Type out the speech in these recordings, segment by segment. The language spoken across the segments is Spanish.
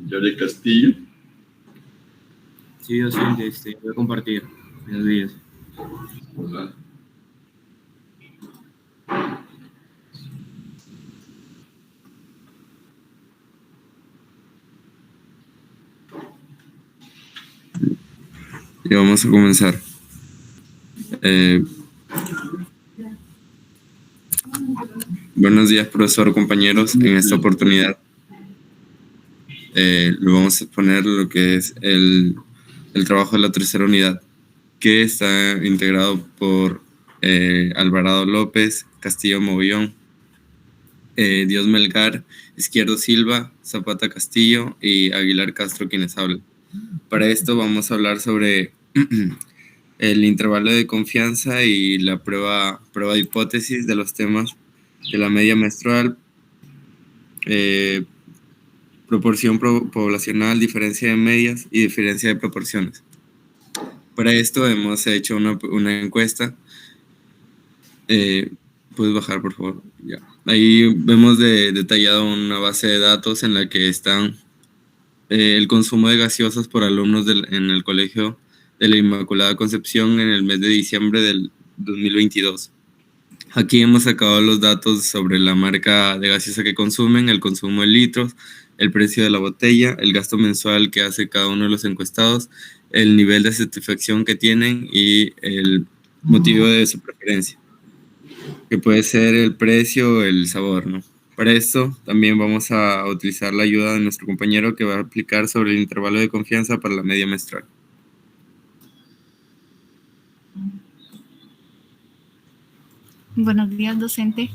Yare Castillo. Sí, docente, voy a compartir. Buenos días. Hola. Y vamos a comenzar. Buenos días, profesor, compañeros. En esta oportunidad le vamos a exponer lo que es el trabajo de la tercera unidad, que está integrado por Alvarado López, Castillo Mogollón, Dios Melgar, Izquierdo Silva, Zapata Castillo y Aguilar Castro, quienes hablan. Para esto vamos a hablar sobre el intervalo de confianza y la prueba de hipótesis de los temas de la media menstrual, proporción poblacional, diferencia de medias y diferencia de proporciones. Para esto hemos hecho una encuesta. ¿Puedes bajar, por favor? Ya. Ahí vemos detallado una base de datos en la que están el consumo de gaseosas por alumnos en el Colegio de la Inmaculada Concepción en el mes de diciembre del 2022. Aquí hemos sacado los datos sobre la marca de gaseosa que consumen, el consumo en litros, el precio de la botella, el gasto mensual que hace cada uno de los encuestados, el nivel de satisfacción que tienen y el motivo de su preferencia, que puede ser el precio o el sabor, ¿no? Para esto también vamos a utilizar la ayuda de nuestro compañero que va a aplicar sobre el intervalo de confianza para la media menstrual. Buenos días, docente.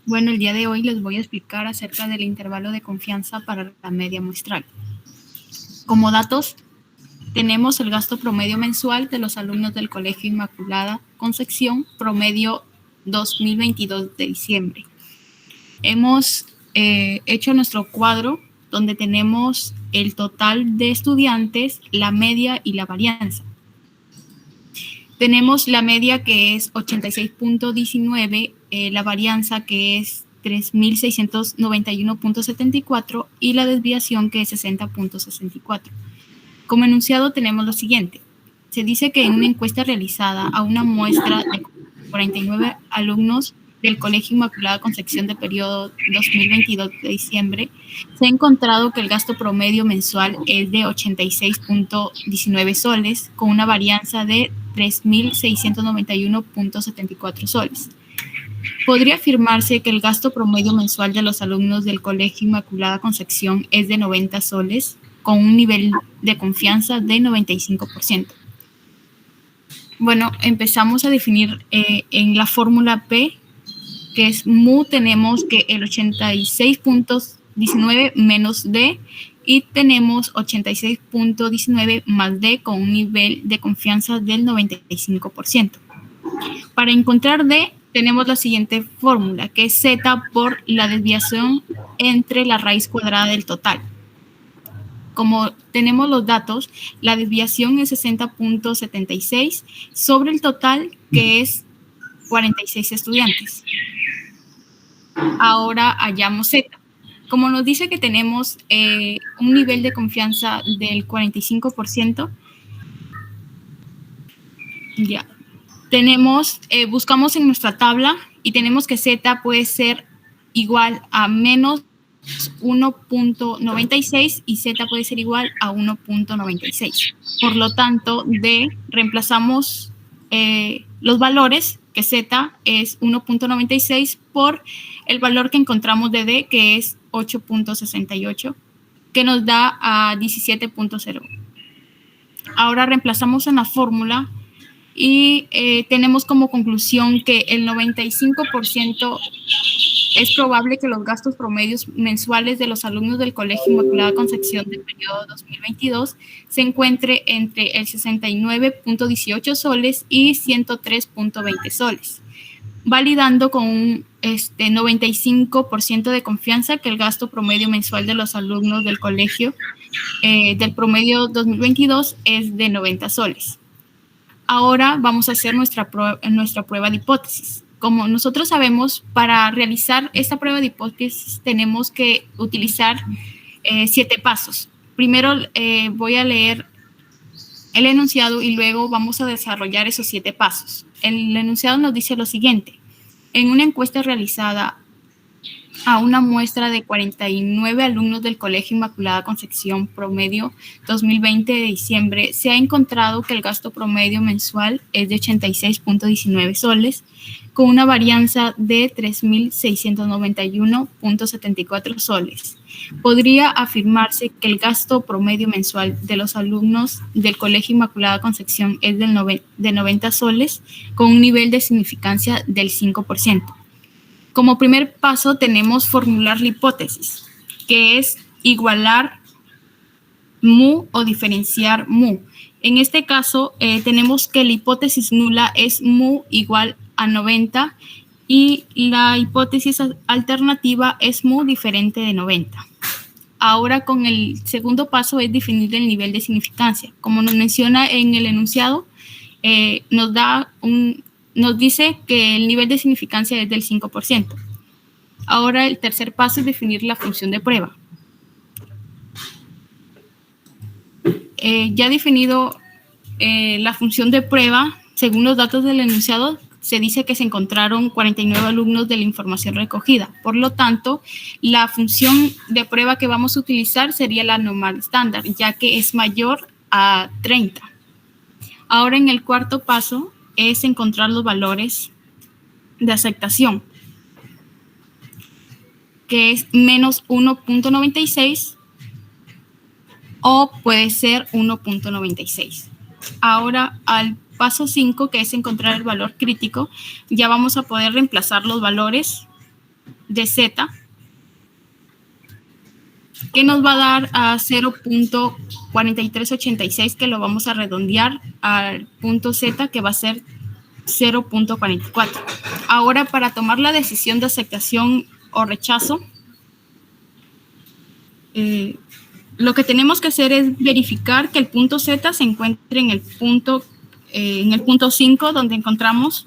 Bueno, el día de hoy les voy a explicar acerca del intervalo de confianza para la media muestral. Como datos, tenemos el gasto promedio mensual de los alumnos del Colegio Inmaculada Concepción, promedio 2022 de diciembre. Hemos hecho nuestro cuadro donde tenemos el total de estudiantes, la media y la varianza. Tenemos la media que es 86.19, la varianza que es 3.691.74 y la desviación que es 60.64. Como enunciado tenemos lo siguiente. Se dice que en una encuesta realizada a una muestra de 49 alumnos del Colegio Inmaculada Concepción de periodo 2022 de diciembre, se ha encontrado que el gasto promedio mensual es de 86.19 soles con una varianza de 3.691.74 soles. Podría afirmarse que el gasto promedio mensual de los alumnos del Colegio Inmaculada Concepción es de 90 soles, con un nivel de confianza de 95%. Bueno, empezamos a definir en la fórmula P, que es mu, tenemos que el 86.19 menos D y tenemos 86.19 más D con un nivel de confianza del 95%. Para encontrar D, tenemos la siguiente fórmula, que es Z por la desviación entre la raíz cuadrada del total. Como tenemos los datos, la desviación es 60.76 sobre el total, que es 46 estudiantes. Ahora hallamos Z. Como nos dice que tenemos un nivel de confianza del 45%, ya. Buscamos en nuestra tabla y tenemos que Z puede ser igual a menos 1.96 y Z puede ser igual a 1.96. Por lo tanto, reemplazamos los valores, que Z es 1.96 por el valor que encontramos de D, que es 8.68, que nos da a 17.0. Ahora reemplazamos en la fórmula y tenemos como conclusión que el 95% es probable que los gastos promedios mensuales de los alumnos del Colegio Inmaculada Concepción del periodo 2022 se encuentre entre el 69.18 soles y 103.20 soles, validando con un 95% de confianza que el gasto promedio mensual de los alumnos del colegio del promedio 2022 es de 90 soles. Ahora vamos a hacer nuestra prueba de hipótesis. Como nosotros sabemos, para realizar esta prueba de hipótesis tenemos que utilizar 7 pasos. primero voy a leer el enunciado y luego vamos a desarrollar esos 7 pasos. El enunciado nos dice lo siguiente. En una encuesta realizada a una muestra de 49 alumnos del Colegio Inmaculada Concepción promedio 2020 de diciembre, se ha encontrado que el gasto promedio mensual es de 86.19 soles, con una varianza de 3.691.74 soles. Podría afirmarse que el gasto promedio mensual de los alumnos del Colegio Inmaculada Concepción es de 90 soles, con un nivel de significancia del 5%. Como primer paso tenemos formular la hipótesis, que es igualar mu o diferenciar mu. En este caso tenemos que la hipótesis nula es mu igual a 90 y la hipótesis alternativa es mu diferente de 90. Ahora con el segundo paso es definir el nivel de significancia. Como nos menciona en el enunciado, nos dice que el nivel de significancia es del 5%. Ahora el tercer paso es definir la función de prueba. Ya definido la función de prueba, según los datos del enunciado, se dice que se encontraron 49 alumnos de la información recogida. Por lo tanto, la función de prueba que vamos a utilizar sería la normal estándar, ya que es mayor a 30. Ahora en el cuarto paso es encontrar los valores de aceptación, que es menos 1.96 o puede ser 1.96. Ahora al paso 5, que es encontrar el valor crítico, ya vamos a poder reemplazar los valores de Z, que nos va a dar a 0.4386, que lo vamos a redondear al punto Z, que va a ser 0.44. Ahora, para tomar la decisión de aceptación o rechazo, lo que tenemos que hacer es verificar que el punto Z se encuentre en el punto 5, donde encontramos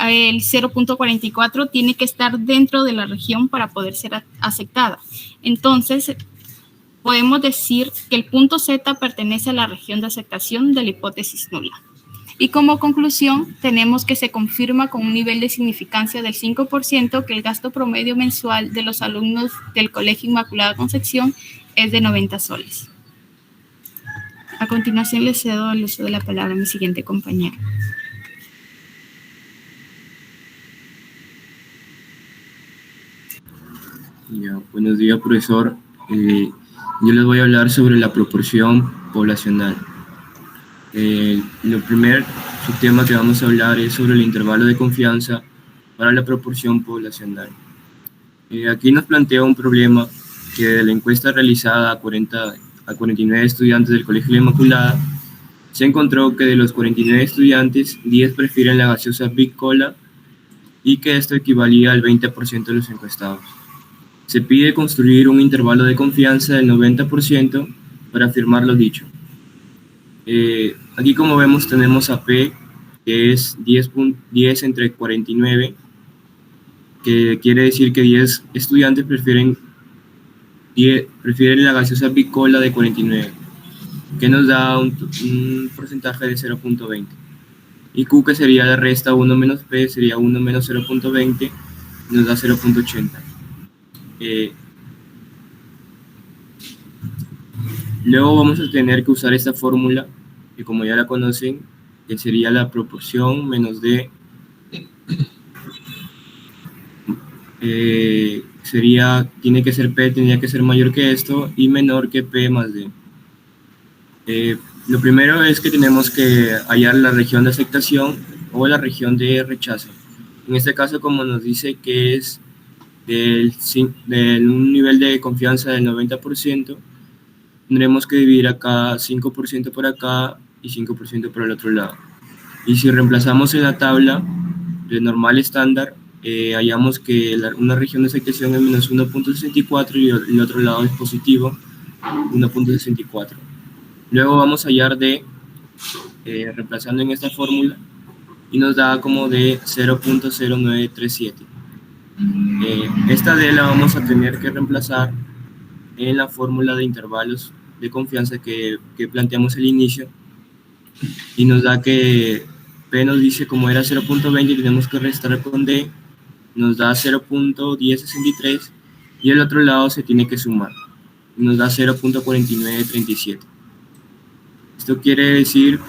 el 0.44, tiene que estar dentro de la región para poder ser aceptada. Entonces, podemos decir que el punto Z pertenece a la región de aceptación de la hipótesis nula. Y como conclusión, tenemos que se confirma con un nivel de significancia del 5% que el gasto promedio mensual de los alumnos del Colegio Inmaculada Concepción es de 90 soles. A continuación, le cedo el uso de la palabra a mi siguiente compañero. Ya, buenos días, profesor. Yo les voy a hablar sobre la proporción poblacional. Lo primer tema que vamos a hablar es sobre el intervalo de confianza para la proporción poblacional. Aquí nos plantea un problema que de la encuesta realizada a 49 estudiantes del Colegio de la Inmaculada, se encontró que de los 49 estudiantes, 10 prefieren la gaseosa Big Cola y que esto equivalía al 20% de los encuestados. Se pide construir un intervalo de confianza del 90% para afirmar lo dicho. Aquí, como vemos, tenemos a P, que es 10 entre 49, que quiere decir que 10 estudiantes prefieren la gaseosa Big Cola de 49, que nos da un porcentaje de 0.20. Y Q, que sería la resta 1 menos P, sería 1 menos 0.20, nos da 0.80. Luego vamos a tener que usar esta fórmula, que como ya la conocen, que sería la proporción menos D, tiene que ser P, tenía que ser mayor que esto, y menor que P más D. Lo primero es que tenemos que hallar la región de aceptación o la región de rechazo. En este caso, como nos dice que es de un nivel de confianza del 90%, tendremos que dividir acá 5% por acá y 5% por el otro lado. Y si reemplazamos en la tabla de normal estándar, hallamos que una región de aceptación es menos 1.64 y el otro lado es positivo 1.64. Luego vamos a hallar D, reemplazando en esta fórmula, y nos da como de 0.0937. Esta D la vamos a tener que reemplazar en la fórmula de intervalos de confianza que planteamos al inicio, y nos da que P nos dice como era 0.20 tenemos que restar con D, nos da 0.1063 y el otro lado se tiene que sumar, nos da 0.4937. Esto quiere decir,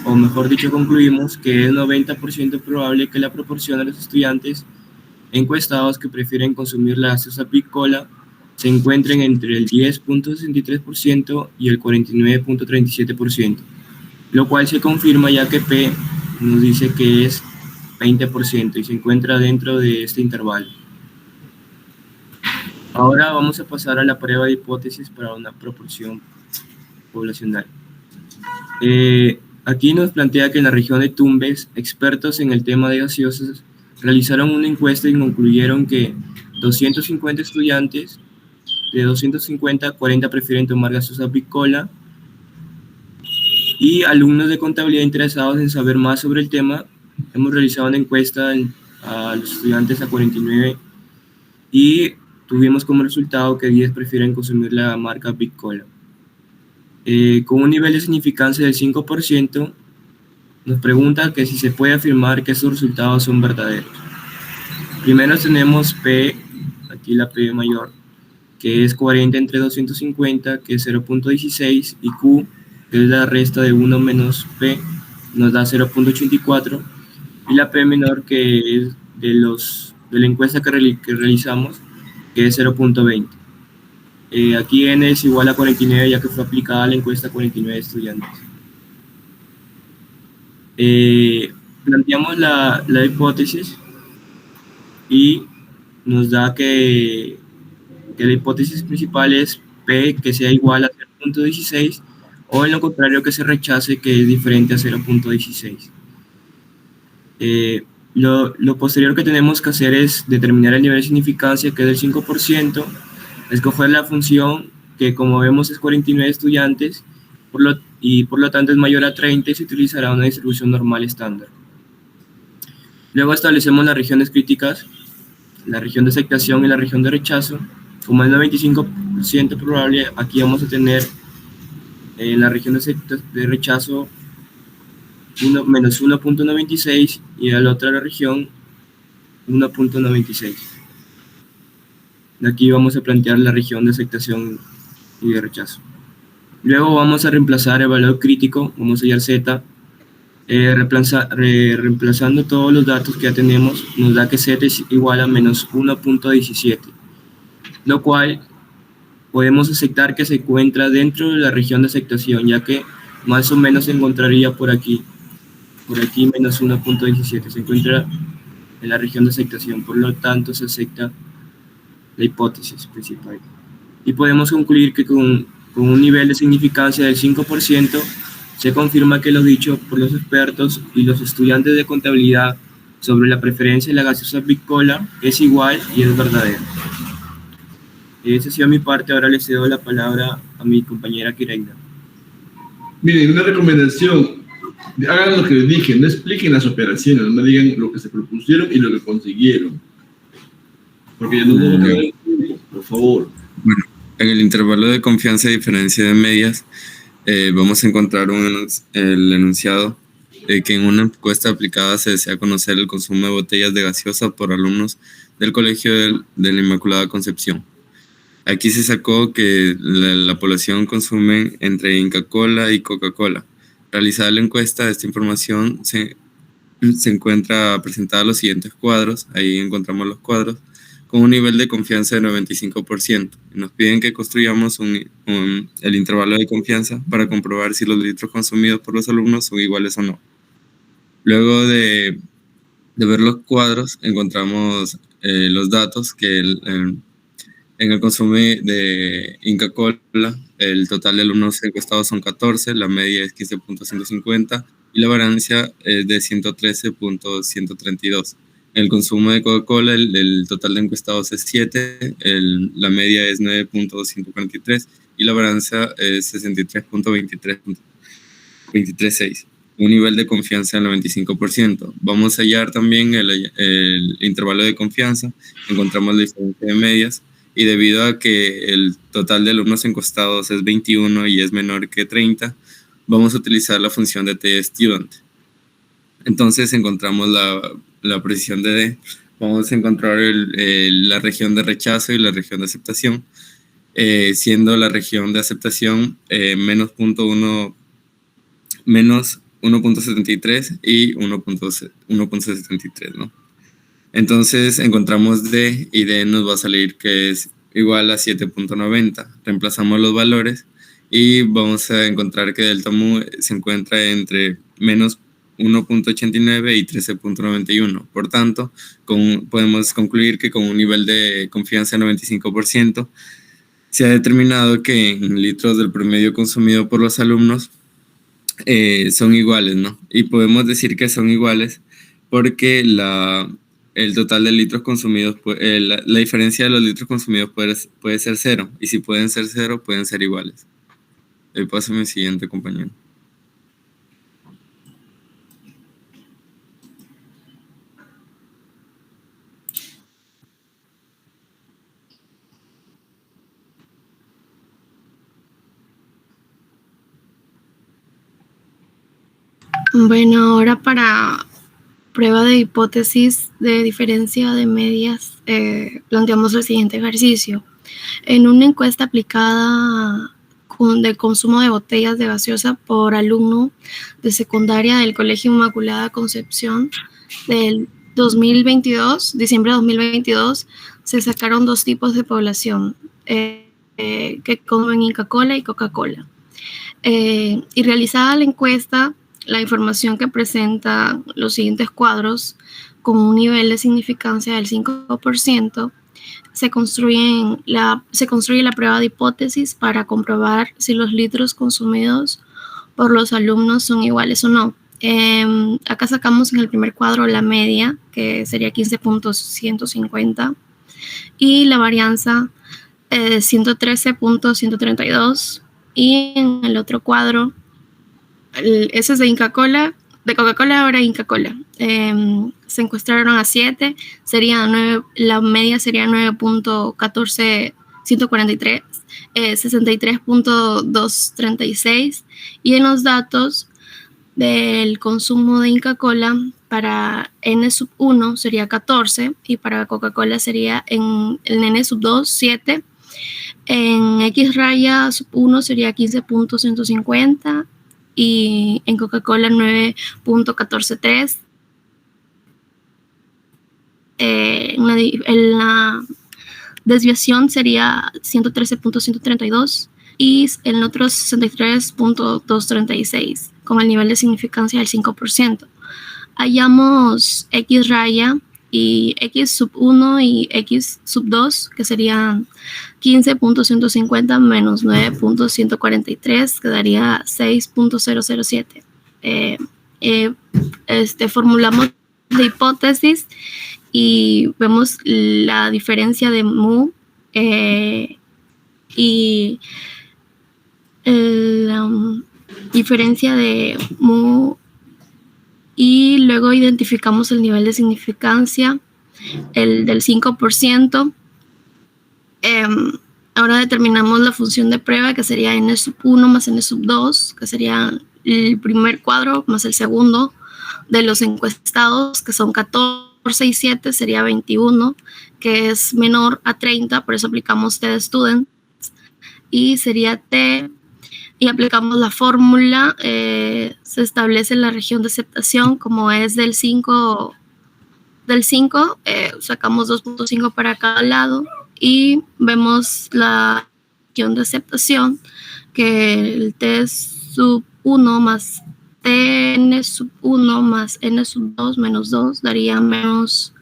o mejor dicho, concluimos que es 90% probable que la proporción de los estudiantes encuestados que prefieren consumir la gaseosa Piccola se encuentren entre el 10.63% y el 49.37%, lo cual se confirma ya que P nos dice que es 20% y se encuentra dentro de este intervalo. Ahora vamos a pasar a la prueba de hipótesis para una proporción poblacional. Aquí nos plantea que en la región de Tumbes, expertos en el tema de gaseosas realizaron una encuesta y concluyeron que 250 estudiantes, de 250, 40 prefieren tomar gaseosa Piccola, y alumnos de contabilidad interesados en saber más sobre el tema, hemos realizado una encuesta a los estudiantes a 49 y tuvimos como resultado que 10 prefieren consumir la marca Piccola. Con un nivel de significancia del 5%, nos pregunta que si se puede afirmar que estos resultados son verdaderos. Primero tenemos P, aquí la P mayor, que es 40 entre 250, que es 0.16, y Q, que es la resta de 1 menos P, nos da 0.84, y la P menor, que es de la encuesta que realizamos, que es 0.20. Aquí N es igual a 49, ya que fue aplicada la encuesta a 49 estudiantes. Planteamos la hipótesis y nos da que la hipótesis principal es P que sea igual a 0.16, o en lo contrario que se rechace que es diferente a 0.16. Lo posterior que tenemos que hacer es determinar el nivel de significancia, que es del 5%, escoger la función que, como vemos, es 49 estudiantes, por lo tanto es mayor a 30 y se utilizará una distribución normal estándar. Luego establecemos las regiones críticas, la región de aceptación y la región de rechazo. Como es 95% probable, aquí vamos a tener en la región de rechazo menos 1.96 y en la otra región 1.96. Aquí vamos a plantear la región de aceptación y de rechazo. Luego vamos a reemplazar el valor crítico, vamos a hallar Z, reemplazando todos los datos que ya tenemos, nos da que Z es igual a menos 1.17, lo cual podemos aceptar que se encuentra dentro de la región de aceptación, ya que más o menos se encontraría por aquí menos 1.17, se encuentra en la región de aceptación, por lo tanto se acepta la hipótesis principal. Y podemos concluir que con un nivel de significancia del 5%, se confirma que lo dicho por los expertos y los estudiantes de contabilidad sobre la preferencia de la gaseosa Piccola es igual y es verdadero. Esa ha sido mi parte, ahora le cedo la palabra a mi compañera Kireina. Miren, una recomendación, hagan lo que les dije, no expliquen las operaciones, no digan lo que se propusieron y lo que consiguieron, porque ya no tengo que ver, por favor. Bueno, en el intervalo de confianza y diferencia de medias, vamos a encontrar el enunciado de que en una encuesta aplicada se desea conocer el consumo de botellas de gaseosa por alumnos del Colegio de la Inmaculada Concepción. Aquí se sacó que la población consume entre Inca Kola y Coca-Cola. Realizada la encuesta, esta información se encuentra presentada en los siguientes cuadros. Ahí encontramos los cuadros con un nivel de confianza de 95%. Nos piden que construyamos el intervalo de confianza para comprobar si los litros consumidos por los alumnos son iguales o no. Luego de ver los cuadros, encontramos los datos que en el consumo de Inca Kola, el total de alumnos encuestados son 14, la media es 15.150 y la variancia es de 113.132. En el consumo de Coca-Cola, el total de encuestados es 7, la media es 9.143 y la variancia es 63.236. Un nivel de confianza del 95%. Vamos a hallar también el intervalo de confianza. Encontramos la diferencia de medias y debido a que el total de alumnos encuestados es 21 y es menor que 30, vamos a utilizar la función de tStudent. Entonces encontramos la precisión de D. Vamos a encontrar la región de rechazo y la región de aceptación, siendo la región de aceptación menos 1.73 y 1.73, ¿no? Entonces encontramos D y D nos va a salir que es igual a 7.90. Reemplazamos los valores y vamos a encontrar que delta mu se encuentra entre menos 1.89 y 13.91. Por tanto, podemos concluir que con un nivel de confianza de 95%, se ha determinado que en litros del promedio consumido por los alumnos son iguales, ¿no? Y podemos decir que son iguales porque el total de litros consumidos, la diferencia de los litros consumidos puede ser cero, y si pueden ser cero, pueden ser iguales. Paso a mi siguiente compañero. Bueno, ahora para prueba de hipótesis de diferencia de medias, planteamos el siguiente ejercicio. En una encuesta aplicada de consumo de botellas de gaseosa por alumno de secundaria del Colegio Inmaculada Concepción del 2022, diciembre de 2022, se sacaron dos tipos de población que consumen Inca-Cola y Coca-Cola. Y realizada la encuesta, la información que presenta los siguientes cuadros con un nivel de significancia del 5%, se construye la prueba de hipótesis para comprobar si los litros consumidos por los alumnos son iguales o no. Acá sacamos en el primer cuadro la media, que sería 15.150, y la varianza 113.132, y en el otro cuadro, ese es de Inca-Cola, de Coca-Cola, ahora Inca-Cola. Se encuestaron a 7, la media sería 9.14143, 63.236, y en los datos del consumo de Inca-Cola para N1 sería 14, y para Coca-Cola sería en N2 7, en X-1 sería 15.150, y en Coca-Cola 9.143. La desviación sería 113.132 y en otros 63.236, con el nivel de significancia del 5%. Hallamos X raya y X1 y X2, que serían 15.150 menos 9.143, que daría 6.007. Formulamos la hipótesis y vemos la diferencia de mu y la diferencia de mu, y luego identificamos el nivel de significancia, el del 5%. Ahora determinamos la función de prueba, que sería n1 más n2, que sería el primer cuadro más el segundo de los encuestados, que son 14 y 7, sería 21, que es menor a 30, por eso aplicamos tStudent, y sería T, y aplicamos la fórmula. Se establece la región de aceptación, como es del 5, sacamos 2.5 para cada lado, y vemos la región de aceptación, que el T1 más Tn1 más N2 menos 2 daría menos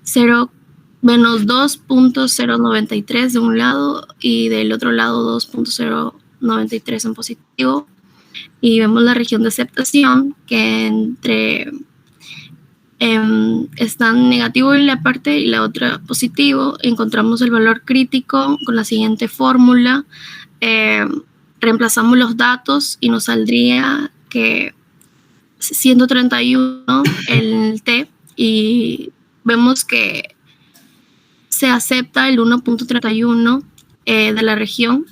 2.093 de un lado, y del otro lado 2.093 en positivo. Y vemos la región de aceptación, que está negativo en la parte y la otra positivo. Encontramos el valor crítico con la siguiente fórmula. Reemplazamos los datos y nos saldría que 131 el T, y vemos que se acepta el 1.31 de la región.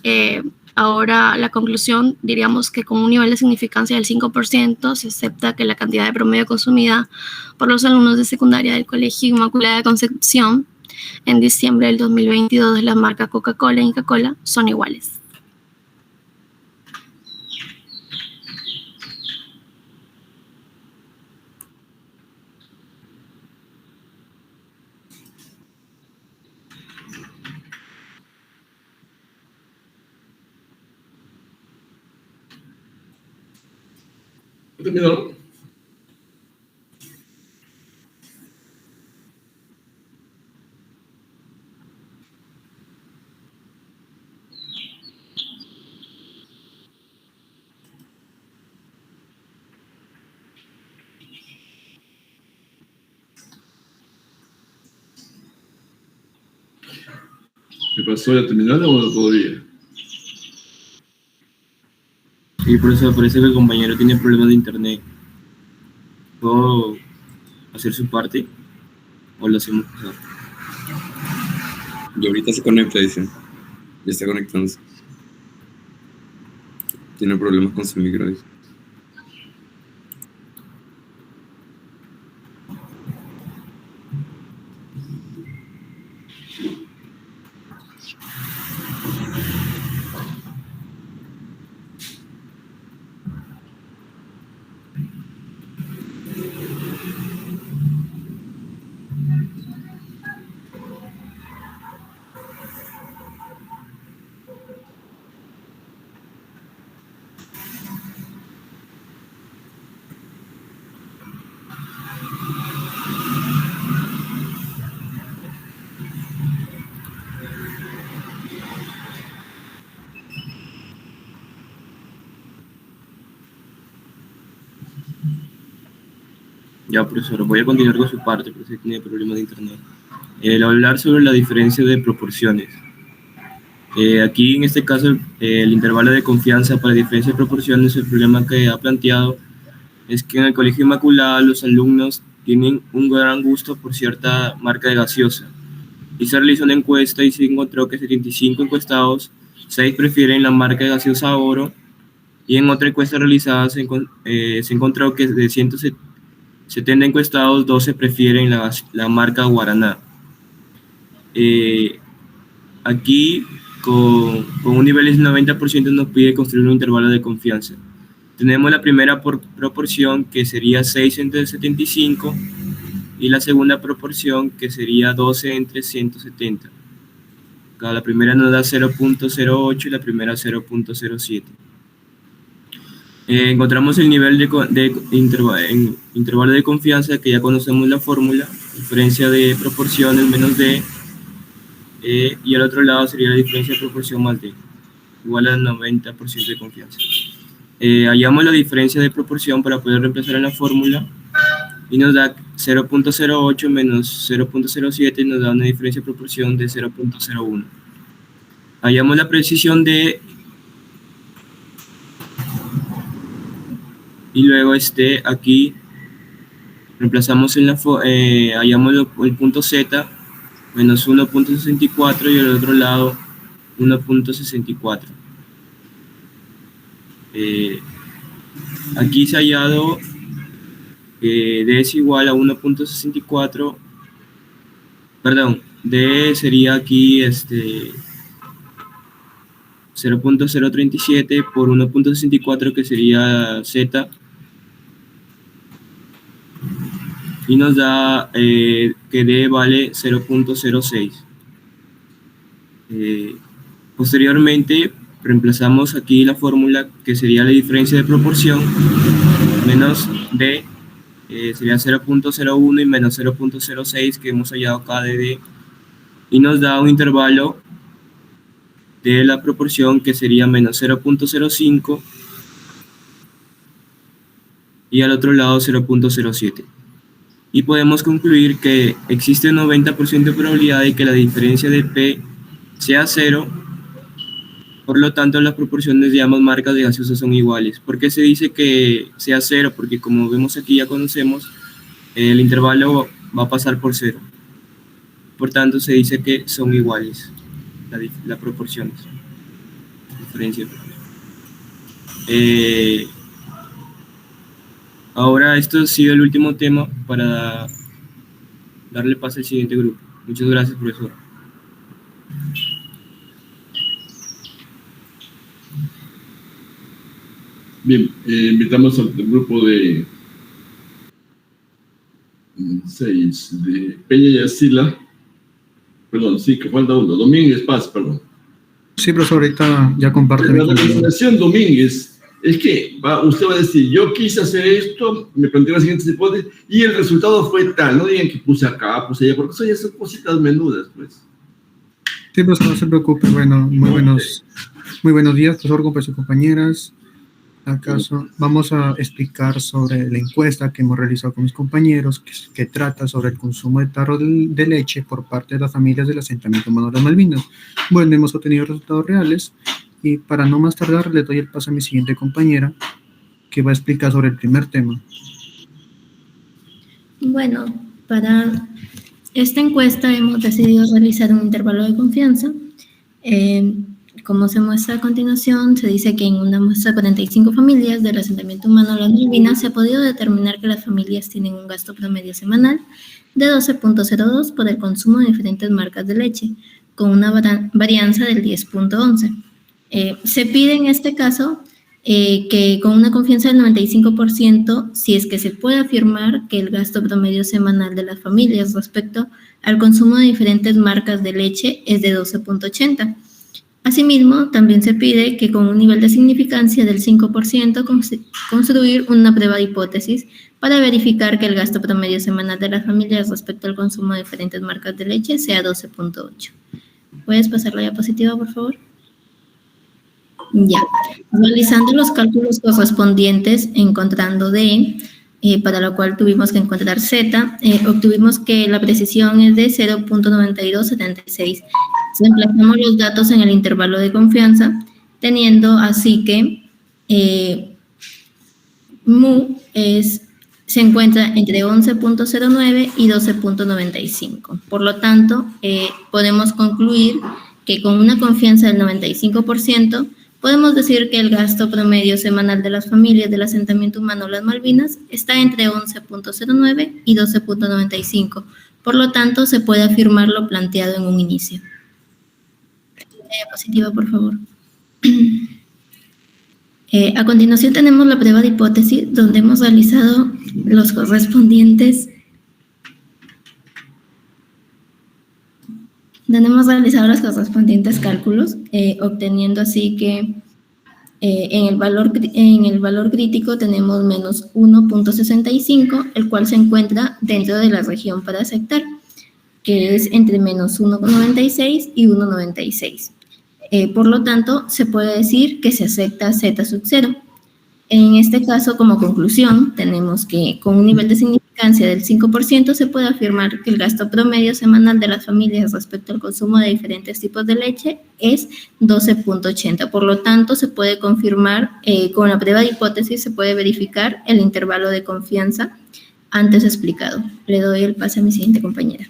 Ahora la conclusión, diríamos que con un nivel de significancia del 5%, se acepta que la cantidad de promedio consumida por los alumnos de secundaria del Colegio Inmaculada Concepción en diciembre del 2022 de la marca Coca-Cola e Inca-Cola son iguales. ¿Terminó? ¿Qué pasó? ¿Ya terminaron o no todavía? Sí, profesor, parece que el compañero tiene problemas de internet. ¿Puedo hacer su parte? ¿O lo hacemos pasar? Y ahorita se conecta, dice. Ya está conectándose. Tiene problemas con su micro, dice. Ya, profesor, voy a continuar con su parte, porque si tiene problemas de internet. Hablar sobre la diferencia de proporciones. Aquí, en este caso, el intervalo de confianza para diferencia de proporciones, el problema que ha planteado es que en el Colegio Inmaculada los alumnos tienen un gran gusto por cierta marca de gaseosa. Y se realizó una encuesta y se encontró que 75 encuestados, 6 prefieren la marca de gaseosa Oro, y en otra encuesta realizada se encontró que de 170 encuestados, 12 prefieren la marca Guaraná. Aquí, con un nivel del 90%, nos pide construir un intervalo de confianza. Tenemos la primera proporción, que sería 6 entre 75, y la segunda proporción, que sería 12 entre 170. La primera nos da 0.08 y la primera 0.07. Encontramos el nivel de intervalo de confianza, que ya conocemos la fórmula, diferencia de proporciones menos D, y al otro lado sería la diferencia de proporción más D, igual al 90% de confianza. Hallamos la diferencia de proporción para poder reemplazar en la fórmula, y nos da 0.08 menos 0.07, y nos da una diferencia de proporción de 0.01. Hallamos la precisión de, y luego aquí reemplazamos hallamos el punto Z, menos 1.64, y al otro lado 1.64. Aquí se ha hallado que D es igual a 1.64, perdón, D sería aquí 0.037 por 1.64, que sería Z, y nos da que D vale 0.06. Posteriormente reemplazamos aquí la fórmula, que sería la diferencia de proporción menos D, sería 0.01, y menos 0.06, que hemos hallado acá de D, y nos da un intervalo de la proporción, que sería menos 0.05, y al otro lado 0.07. Y podemos concluir que existe un 90% de probabilidad de que la diferencia de P sea 0. Por lo tanto, las proporciones de ambas marcas de gaseosa son iguales. ¿Por qué se dice que sea 0? Porque, como vemos aquí, ya conocemos, el intervalo va a pasar por 0. Por tanto, se dice que son iguales las proporciones. Diferencia de proporción. Ahora, esto ha sido el último tema para darle paso al siguiente grupo. Muchas gracias, profesor. Bien, invitamos al grupo de 6, de Peña y Asila. Perdón, sí, que falta uno. Domínguez Paz, perdón. Sí, profesor, ahorita ya comparto. La recomendación, Domínguez, es que usted va a decir, yo quise hacer esto, me planteé las siguientes hipótesis, y el resultado fue tal. No digan que puse acá, puse allá, porque eso ya son cositas menudas, pues. Sí, profesor, no se preocupe. Bueno, muy buenos días, profesor, compañeros y compañeras. ¿Acaso vamos a explicar sobre la encuesta que hemos realizado con mis compañeros, que trata sobre el consumo de tarro de leche por parte de las familias del asentamiento humano de las Malvinas? Bueno, hemos obtenido resultados reales y para no más tardar le doy el paso a mi siguiente compañera que va a explicar sobre el primer tema. Bueno, para esta encuesta hemos decidido realizar un intervalo de confianza. Como se muestra a continuación, se dice que en una muestra de 45 familias del asentamiento humano de las Malvinas se ha podido determinar que las familias tienen un gasto promedio semanal de 12.02 por el consumo de diferentes marcas de leche, con una varianza del 10.11. Se pide en este caso que con una confianza del 95%, si es que se puede afirmar que el gasto promedio semanal de las familias respecto al consumo de diferentes marcas de leche es de 12.80. Asimismo, también se pide que con un nivel de significancia del 5% construir una prueba de hipótesis para verificar que el gasto promedio semanal de las familias respecto al consumo de diferentes marcas de leche sea 12.8. ¿Puedes pasar la diapositiva, por favor? Ya. Realizando los cálculos correspondientes, encontrando D, para lo cual tuvimos que encontrar Z, obtuvimos que la precisión es de 0.9276. Reemplazamos los datos en el intervalo de confianza, teniendo así que mu se encuentra entre 11.09 y 12.95. Por lo tanto, podemos concluir que con una confianza del 95%, podemos decir que el gasto promedio semanal de las familias del asentamiento humano Las Malvinas está entre 11.09 y 12.95. Por lo tanto, se puede afirmar lo planteado en un inicio. Diapositiva, por favor. A continuación tenemos la prueba de hipótesis, donde hemos realizado los correspondientes cálculos, obteniendo así que en el valor crítico tenemos menos 1.65, el cual se encuentra dentro de la región para aceptar, que es entre menos 1.96 y 1.96. Por lo tanto, se puede decir que se acepta Z sub 0. En este caso, como conclusión, tenemos que con un nivel de significancia del 5% se puede afirmar que el gasto promedio semanal de las familias respecto al consumo de diferentes tipos de leche es 12.80. Por lo tanto, se puede confirmar, con la prueba de hipótesis se puede verificar el intervalo de confianza antes explicado. Le doy el pase a mi siguiente compañera.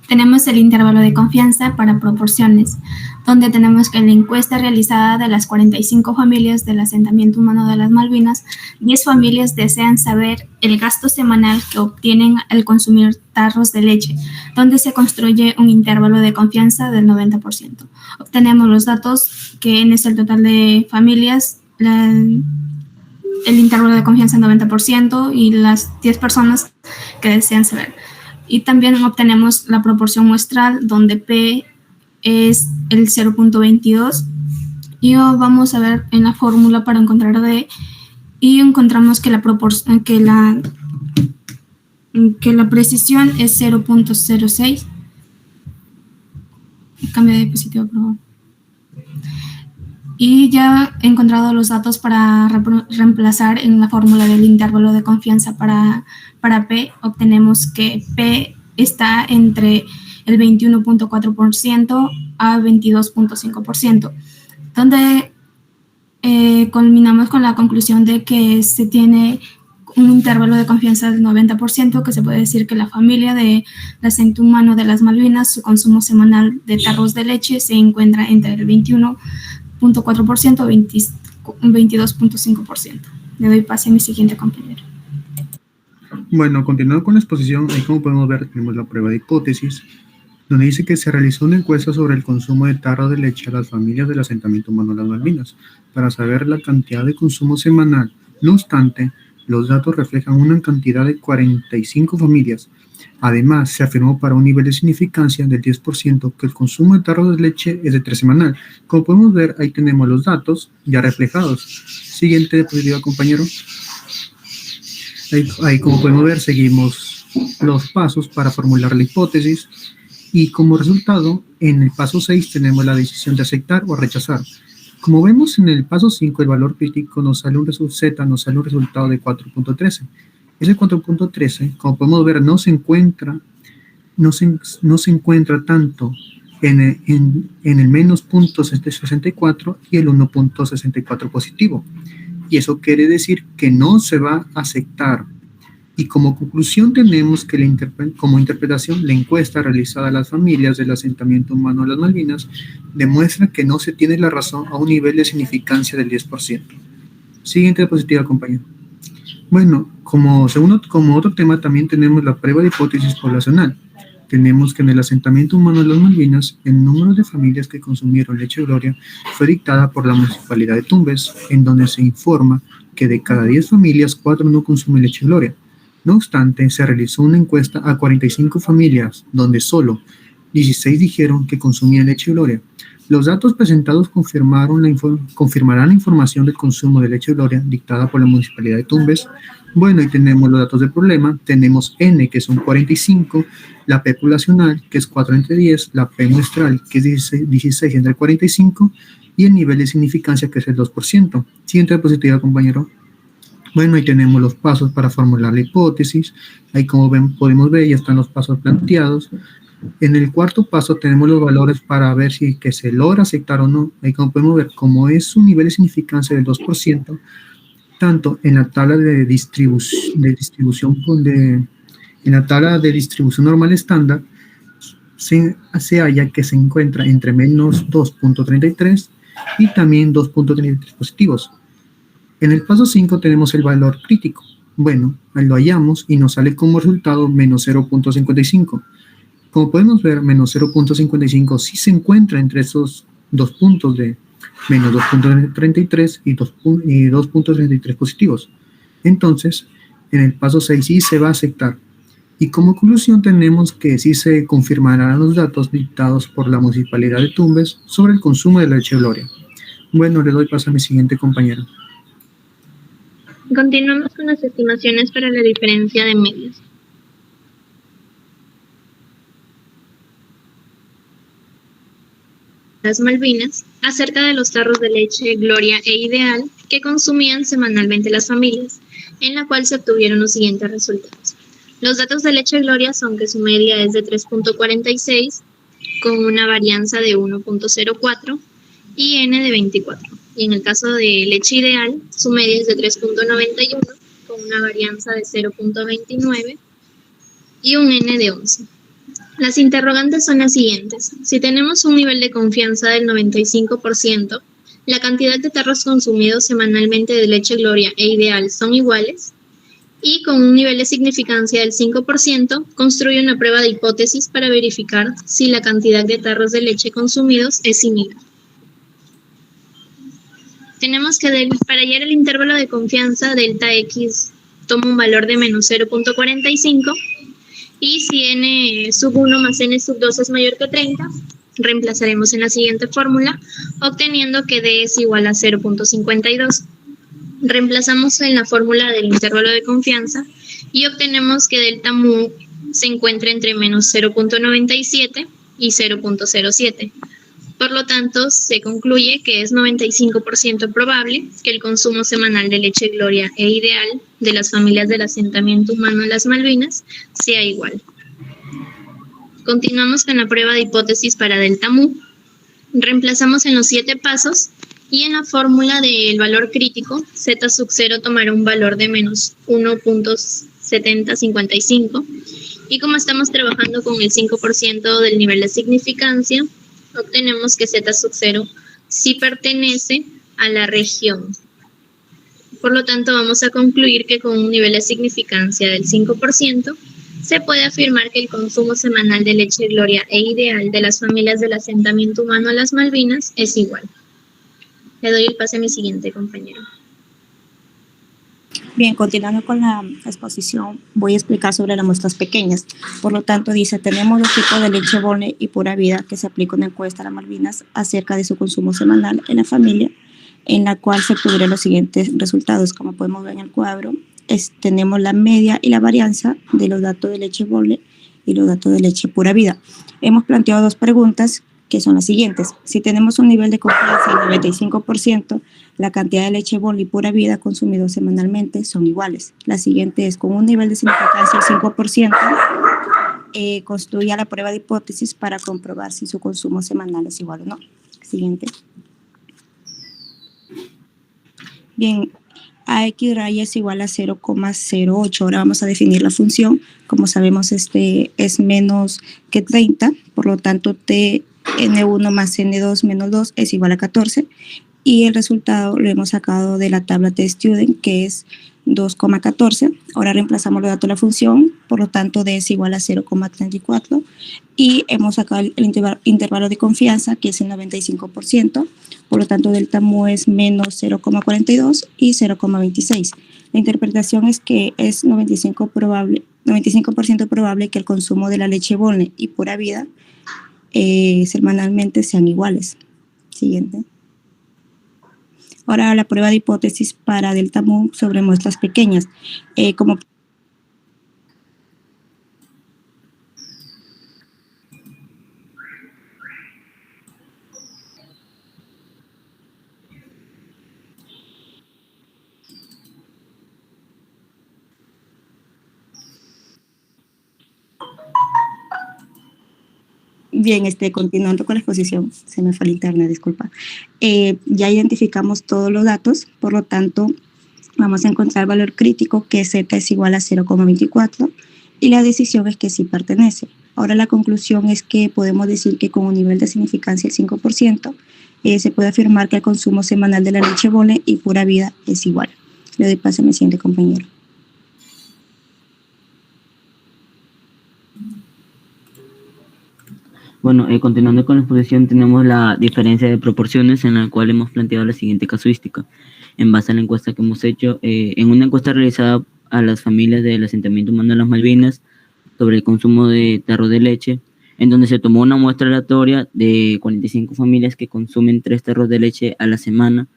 Tenemos el intervalo de confianza para proporciones, donde tenemos que en la encuesta realizada de las 45 familias del asentamiento humano de las Malvinas, 10 familias desean saber el gasto semanal que obtienen al consumir tarros de leche, donde se construye un intervalo de confianza del 90%. Obtenemos los datos que es el total de familias, el intervalo de confianza 90% y las 10 personas que desean saber. Y también obtenemos la proporción muestral, donde P es el 0.22. Y vamos a ver en la fórmula para encontrar D. Y encontramos que la precisión es 0.06. Cambio de diapositiva, por favor. Y ya he encontrado los datos para reemplazar en la fórmula del intervalo de confianza para P. Obtenemos que P está entre el 21.4% a 22.5%, donde culminamos con la conclusión de que se tiene un intervalo de confianza del 90%, que se puede decir que la familia del acento humano de las Malvinas, su consumo semanal de tarros de leche se encuentra entre el 21.4% y 22.5%. Le doy pase a mi siguiente compañero. Bueno, continuando con la exposición, ahí como podemos ver tenemos la prueba de hipótesis, donde dice que se realizó una encuesta sobre el consumo de tarro de leche a las familias del asentamiento humano de las Malvinas para saber la cantidad de consumo semanal. No obstante, los datos reflejan una cantidad de 45 familias. Además, se afirmó para un nivel de significancia del 10% que el consumo de tarro de leche es de 3 semanal. Como podemos ver, ahí tenemos los datos ya reflejados. Siguiente diapositiva, compañero. Ahí como podemos ver, seguimos los pasos para formular la hipótesis y como resultado, en el paso 6 tenemos la decisión de aceptar o rechazar. Como vemos en el paso 5, el valor crítico nos sale un resultado de 4.13. Ese 4.13, como podemos ver, no se encuentra tanto en el menos .64 y el 1.64 positivo. Y eso quiere decir que no se va a aceptar. Y como conclusión tenemos que como interpretación, la encuesta realizada a las familias del asentamiento humano de las Malvinas demuestra que no se tiene la razón a un nivel de significancia del 10%. Siguiente diapositiva, compañero. Bueno, como otro tema también tenemos la prueba de hipótesis poblacional. Tenemos que en el asentamiento humano de las Malvinas, el número de familias que consumieron leche Gloria fue dictada por la Municipalidad de Tumbes, en donde se informa que de cada 10 familias, 4 no consumen leche Gloria. No obstante, se realizó una encuesta a 45 familias, donde solo 16 dijeron que consumían leche Gloria. Los datos presentados confirmarán la información del consumo de leche Gloria dictada por la Municipalidad de Tumbes. Bueno, ahí tenemos los datos del problema. Tenemos N, que son 45, la P poblacional, que es 4 entre 10, la P muestral, que es 16 entre 45, y el nivel de significancia, que es el 2%. Siguiente diapositiva, compañero. Bueno, ahí tenemos los pasos para formular la hipótesis. Ahí como podemos ver, ya están los pasos planteados. En el cuarto paso tenemos los valores para ver si que se logra aceptar o no. Ahí como podemos ver, como es un nivel de significancia del 2%, tanto en la tabla de distribución normal estándar, se halla que se encuentra entre menos 2.33 y también 2.33 positivos. En el paso 5 tenemos el valor crítico. Bueno, ahí lo hallamos y nos sale como resultado menos 0.55. Como podemos ver, menos 0.55 sí se encuentra entre esos dos puntos de menos 2.33 y 2.33 positivos. Entonces, en el paso 6 sí se va a aceptar. Y como conclusión tenemos que sí se confirmarán los datos dictados por la Municipalidad de Tumbes sobre el consumo de la leche Gloria. Bueno, le doy paso a mi siguiente compañero. Continuamos con las estimaciones para la diferencia de medios. Las Malvinas, acerca de los tarros de leche Gloria e Ideal que consumían semanalmente las familias, en la cual se obtuvieron los siguientes resultados. Los datos de leche Gloria son que su media es de 3.46, con una varianza de 1.04 y N de 24. Y en el caso de leche Ideal, su media es de 3.91, con una varianza de 0.29 y un N de 11. Las interrogantes son las siguientes. Si tenemos un nivel de confianza del 95%, la cantidad de tarros consumidos semanalmente de leche Gloria e Ideal son iguales, y con un nivel de significancia del 5%, construye una prueba de hipótesis para verificar si la cantidad de tarros de leche consumidos es similar. Tenemos que para hallar el intervalo de confianza, delta X toma un valor de menos 0.45, y si n sub 1 más n sub 2 es mayor que 30, reemplazaremos en la siguiente fórmula, obteniendo que d es igual a 0.52. Reemplazamos en la fórmula del intervalo de confianza y obtenemos que delta mu se encuentra entre menos 0.97 y 0.07. Por lo tanto, se concluye que es 95% probable que el consumo semanal de leche Gloria e Ideal de las familias del asentamiento humano en las Malvinas sea igual. Continuamos con la prueba de hipótesis para delta mu. Reemplazamos en los 7 pasos Y en la fórmula del valor crítico, z sub 0 tomará un valor de menos 1.7055. Y como estamos trabajando con el 5% del nivel de significancia, obtenemos que z sub 0 sí pertenece a la región. Por lo tanto, vamos a concluir que con un nivel de significancia del 5%, se puede afirmar que el consumo semanal de leche Gloria e Ideal de las familias del asentamiento humano a las Malvinas es igual. Le doy el pase a mi siguiente compañero. Bien, continuando con la exposición, voy a explicar sobre las muestras pequeñas. Por lo tanto, dice, tenemos los tipos de leche Volney y Pura Vida que se aplica una encuesta a las Malvinas acerca de su consumo semanal en la familia, en la cual se obtuvieron los siguientes resultados. Como podemos ver en el cuadro, tenemos la media y la varianza de los datos de leche Volney y los datos de leche Pura Vida. Hemos planteado dos preguntas que son las siguientes. Si tenemos un nivel de confianza del 95%, la cantidad de leche Volney y Pura Vida consumido semanalmente son iguales. La siguiente es, con un nivel de significancia del 5%, construya la prueba de hipótesis para comprobar si su consumo semanal es igual o no. Siguiente. Bien, AX raya es igual a 0,08. Ahora vamos a definir la función. Como sabemos, es menos que 30, por lo tanto, N1 más N2 menos 2 es igual a 14. Y el resultado lo hemos sacado de la tabla TestStudent, que es 2,14. Ahora reemplazamos los datos de la función, por lo tanto, D es igual a 0,34. Y hemos sacado el intervalo de confianza, que es el 95%. Por lo tanto, delta mu es menos 0,42 y 0,26. La interpretación es que es 95% probable que el consumo de la leche Volney y Pura Vida semanalmente sean iguales. Siguiente. Ahora la prueba de hipótesis para delta mu sobre muestras pequeñas. Como Bien, continuando con la exposición, se me fue el internet, disculpa. Ya identificamos todos los datos, por lo tanto, vamos a encontrar el valor crítico, que z es igual a 0,24, y la decisión es que sí pertenece. Ahora la conclusión es que podemos decir que con un nivel de significancia del 5%, se puede afirmar que el consumo semanal de la leche Volney y Pura Vida es igual. Le doy paso a mi siguiente compañero. Bueno, continuando con la exposición, tenemos la diferencia de proporciones en la cual hemos planteado la siguiente casuística. En base a la encuesta que hemos hecho, en una encuesta realizada a las familias del asentamiento humano de las Malvinas sobre el consumo de tarro de leche, en donde se tomó una muestra aleatoria de 45 familias que consumen 3 tarros de leche a la semana,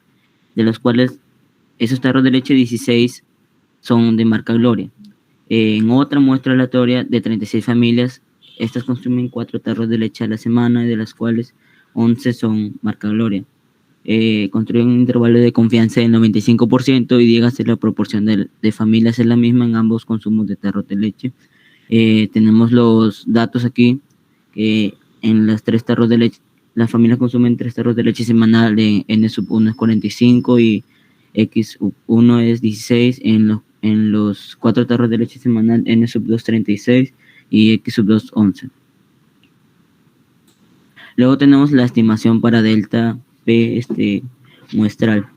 de los cuales esos tarros de leche 16 son de marca Gloria. En otra muestra aleatoria de 36 familias, estas consumen 4 tarros de leche a la semana, de las cuales 11 son marca Gloria. Construyen un intervalo de confianza del 95% y dígase la proporción de familias es la misma en ambos consumos de tarros de leche. Tenemos los datos aquí, que en las 3 tarros de leche, las familias consumen 3 tarros de leche semanal, de N sub 1 es 45 y X sub 1 es 16, en los 4 tarros de leche semanal N sub 2 36 y X sub 2 11. Luego tenemos la estimación para delta P muestral.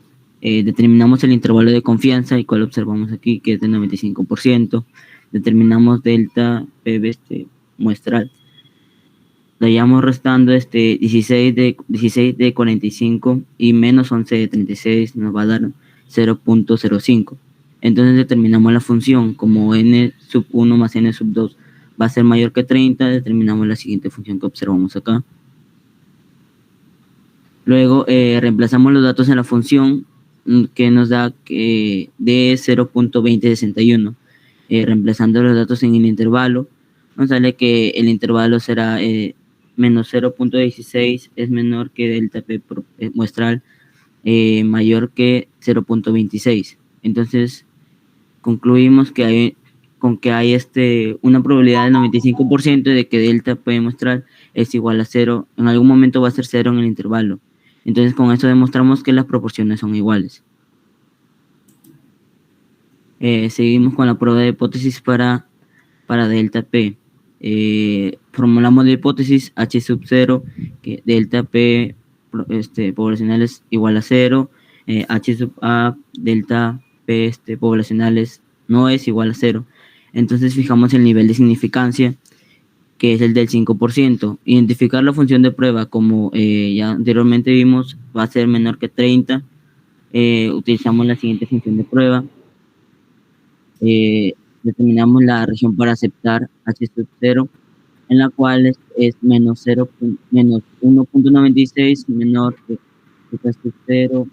Determinamos el intervalo de confianza, y cual observamos aquí, que es de 95%. Determinamos delta P muestral. La hallamos restando 16 de 45 y menos 11 de 36 nos va a dar 0.05. Entonces determinamos la función como n sub 1 más n sub 2 va a ser mayor que 30, determinamos la siguiente función que observamos acá. Luego reemplazamos los datos en la función que nos da de 0.2061. Reemplazando los datos en el intervalo, nos sale que el intervalo será menos 0.16 es menor que delta P muestral, mayor que 0.26. Entonces concluimos que hay una probabilidad del 95% de que delta P muestral es igual a 0, en algún momento va a ser 0 en el intervalo. Entonces, con esto demostramos que las proporciones son iguales. Seguimos con la prueba de hipótesis para delta P. Formulamos la hipótesis H sub 0, que delta P poblacional es igual a 0, H sub A, delta P poblacional no es igual a 0. Entonces fijamos el nivel de significancia, que es el del 5%. Identificar la función de prueba, como ya anteriormente vimos, va a ser menor que 30. Utilizamos la siguiente función de prueba. Determinamos la región para aceptar H sub 0, en la cual es menos 1.96 menor que H sub 0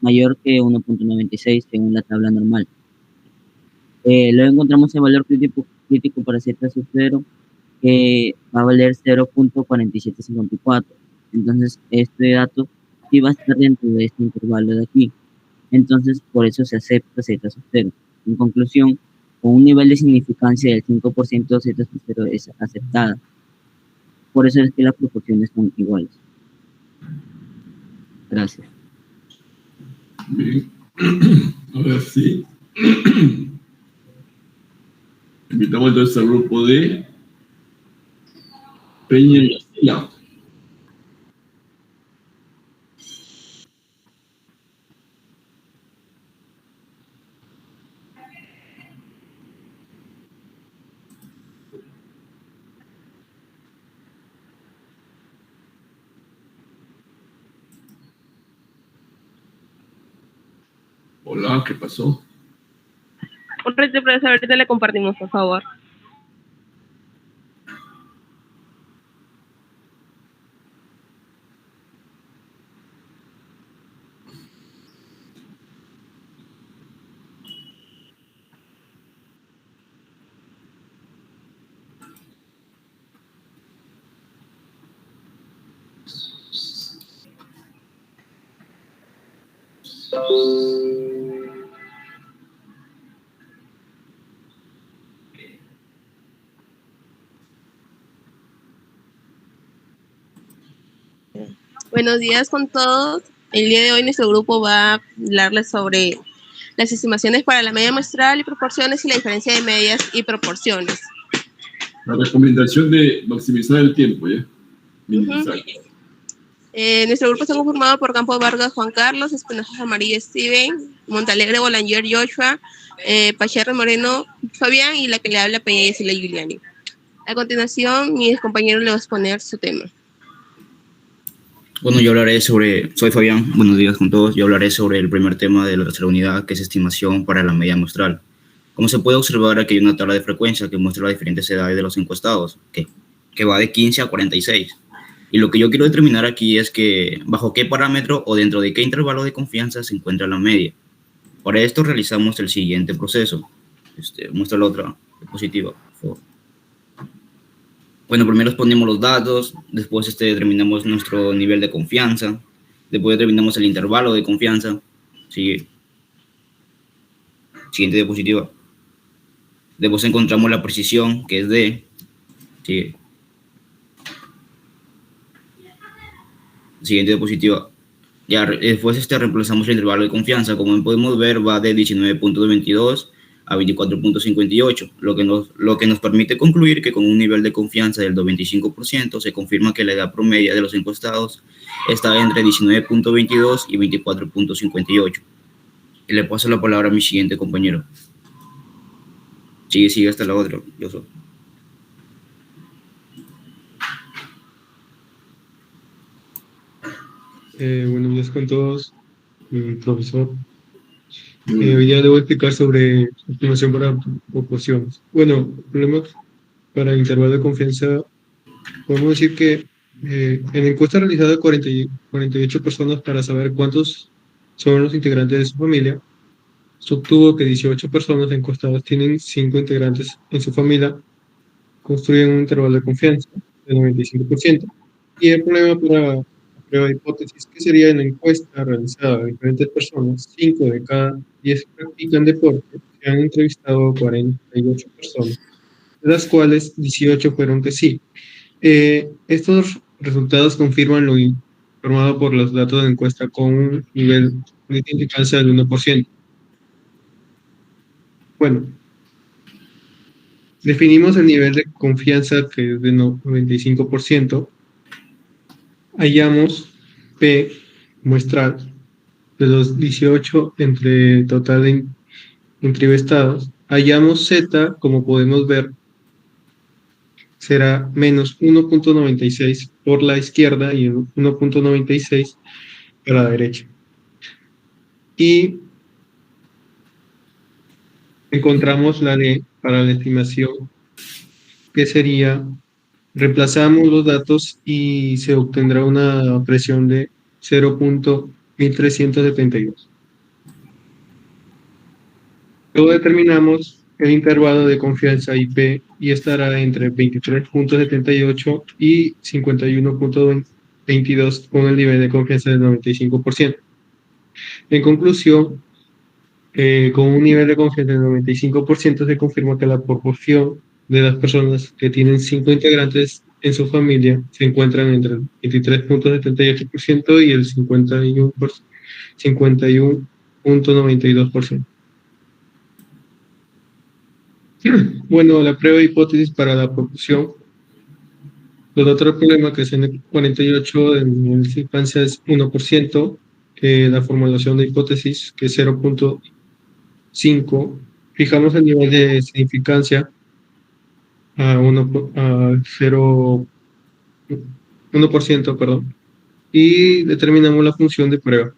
mayor que 1.96 según la tabla normal. Luego encontramos el valor crítico para Z sub 0, que va a valer 0.4754. Entonces, este dato sí va a estar dentro de este intervalo de aquí. Entonces, por eso se acepta Z sub 0. En conclusión, con un nivel de significancia del 5%, Z sub 0 es aceptada. Por eso es que las proporciones son iguales. Gracias. Bien. Ahora sí. Invitamos entonces al grupo de Peña y Castilla. Hola, ¿qué pasó? Correcto, profesor, ahorita le compartimos, por favor. Buenos días con todos. El día de hoy nuestro grupo va a hablarles sobre las estimaciones para la media muestral y proporciones y la diferencia de medias y proporciones. La recomendación de maximizar el tiempo, ¿ya? Minimizar. Nuestro grupo está conformado por Campo Vargas, Juan Carlos, Espinosa Amarillo, Steven, Montalegre, Bolanger, Joshua, Pacharro Moreno, Fabián, y la que le habla, Peña Yesila Giuliani. A continuación, mis compañeros les van a exponer su tema. Bueno, yo hablaré sobre, soy Fabián, buenos días con todos, yo hablaré sobre el primer tema de la tercera unidad, que es estimación para la media muestral. Como se puede observar, aquí hay una tabla de frecuencia que muestra las diferentes edades de los encuestados, que va de 15 a 46. Y lo que yo quiero determinar aquí es que bajo qué parámetro o dentro de qué intervalo de confianza se encuentra la media. Para esto realizamos el siguiente proceso. Muestra la otra diapositiva, por favor. Bueno, primero exponemos los datos, después determinamos nuestro nivel de confianza, después determinamos el intervalo de confianza. Sigue. Siguiente diapositiva. Después encontramos la precisión, que es D. Sigue. Siguiente diapositiva. Ya después reemplazamos el intervalo de confianza. Como podemos ver, va de 19.22 a 24.58, lo que nos permite concluir que con un nivel de confianza del 95% se confirma que la edad promedia de los encuestados está entre 19.22 y 24.58. Y le paso la palabra a mi siguiente compañero. Sigue hasta la otra. Yo soy. Buenos días con todos, profesor. Hoy día debo explicar sobre estimación para proporciones. Bueno, problemas para intervalo de confianza. Podemos decir que en la encuesta realizada a 48 personas para saber cuántos son los integrantes de su familia, se obtuvo que 18 personas encuestadas tienen 5 integrantes en su familia, construyen un intervalo de confianza del 95%. Y el problema para prueba de hipótesis, que sería en la encuesta realizada a diferentes personas, 5 de cada 10 practican deporte, se han entrevistado a 48 personas, de las cuales 18 fueron que sí. Estos resultados confirman formado por los datos de encuesta con un nivel de significancia del 1%. Bueno, definimos el nivel de confianza que es de 95%. Hallamos P muestral de los 18 entre total de entrevistados. Hallamos Z, como podemos ver, será menos 1.96 por la izquierda y 1.96 para la derecha. Y encontramos la D para la estimación, que sería, reemplazamos los datos y se obtendrá una presión de 0.1372. Luego determinamos el intervalo de confianza IP y estará entre 23.78 y 51.22 con el nivel de confianza del 95%. En conclusión, con un nivel de confianza del 95% se confirma que la proporción de las personas que tienen 5 integrantes en su familia se encuentran entre el 23.78% y el 51.92%. Bueno, la prueba de hipótesis para la proporción. Los otros problemas que es en el 48 de nivel de significancia es 1%, la formulación de hipótesis que es 0.5. Fijamos el nivel de significancia a 1%, perdón, y determinamos la función de prueba.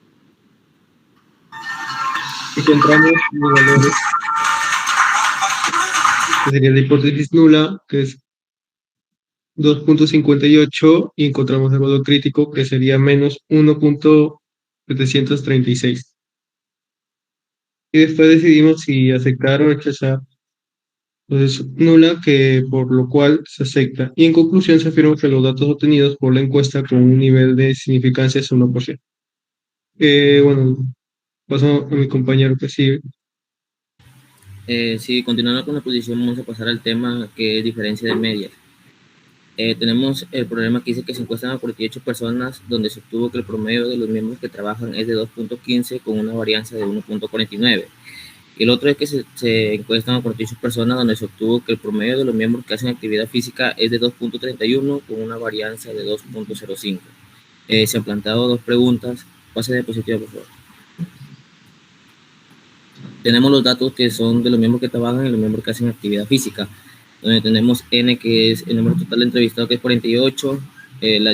Encontramos los valores que sería la hipótesis nula, que es 2.58, y encontramos el valor crítico, que sería menos 1.736. Y después decidimos si aceptar o rechazar. Entonces, nula, que por lo cual se acepta. Y en conclusión se afirma que los datos obtenidos por la encuesta con un nivel de significancia es 1%. Bueno, paso a mi compañero que sigue. Sí, continuando con la posición, vamos a pasar al tema que es diferencia de medias. Tenemos el problema que dice que se encuestan a 48 personas, donde se obtuvo que el promedio de los miembros que trabajan es de 2.15 con una varianza de 1.49. Y el otro es que se encuestan a 48 personas, donde se obtuvo que el promedio de los miembros que hacen actividad física es de 2.31 con una varianza de 2.05. Se han planteado dos preguntas. Pase de diapositiva, por favor. Tenemos los datos que son de los miembros que trabajan y los miembros que hacen actividad física, donde tenemos N, que es el número total de entrevistados, que es 48, la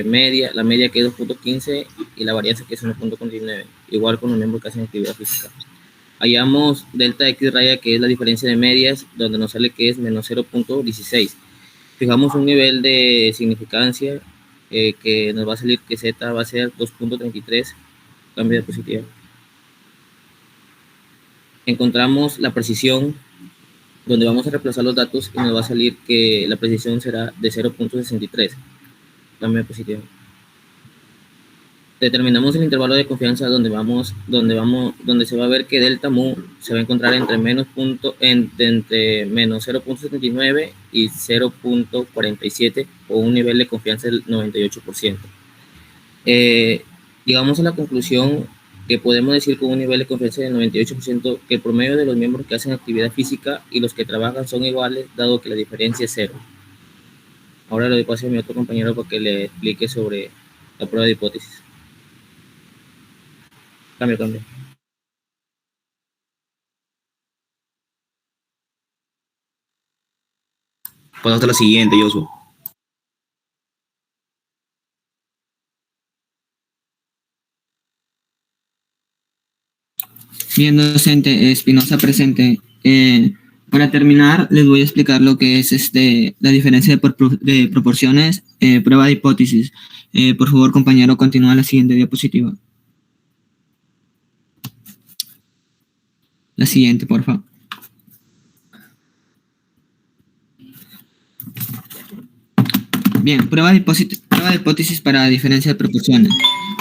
media que es 2.15 y la varianza que es 1.49, igual con los miembros que hacen actividad física. Hallamos delta X raya, que es la diferencia de medias, donde nos sale que es menos 0.16. Fijamos un nivel de significancia que nos va a salir que Z va a ser 2.33, cambio de diapositiva. Encontramos la precisión, donde vamos a reemplazar los datos y nos va a salir que la precisión será de 0.63. Cambio de diapositiva. Determinamos el intervalo de confianza donde se va a ver que delta mu se va a encontrar entre menos 0.79 y 0.47 o un nivel de confianza del 98%. Llegamos a la conclusión que podemos decir con un nivel de confianza del 98% que el promedio de los miembros que hacen actividad física y los que trabajan son iguales, dado que la diferencia es cero. Ahora le doy paso a mi otro compañero para que le explique sobre la prueba de hipótesis. Cambio. Pasa hasta la siguiente, Joshua. Bien, docente Espinosa presente. Para terminar, les voy a explicar lo que es la diferencia de proporciones, prueba de hipótesis. Por favor, compañero, continúa la siguiente diapositiva. La siguiente, por favor. Bien, prueba de hipótesis para diferencia de proporciones.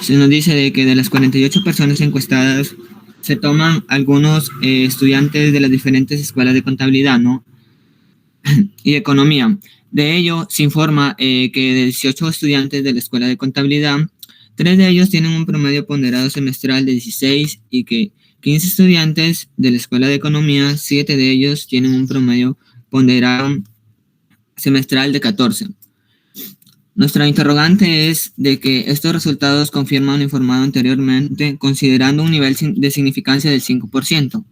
Se nos dice de que de las 48 personas encuestadas se toman algunos estudiantes de las diferentes escuelas de contabilidad, ¿no? y economía. De ello, se informa que de 18 estudiantes de la Escuela de Contabilidad, 3 de ellos tienen un promedio ponderado semestral de 16 y que 15 estudiantes de la Escuela de Economía, 7 de ellos tienen un promedio ponderado semestral de 14. Nuestra interrogante es de que estos resultados confirman lo informado anteriormente, considerando un nivel de significancia del 5%.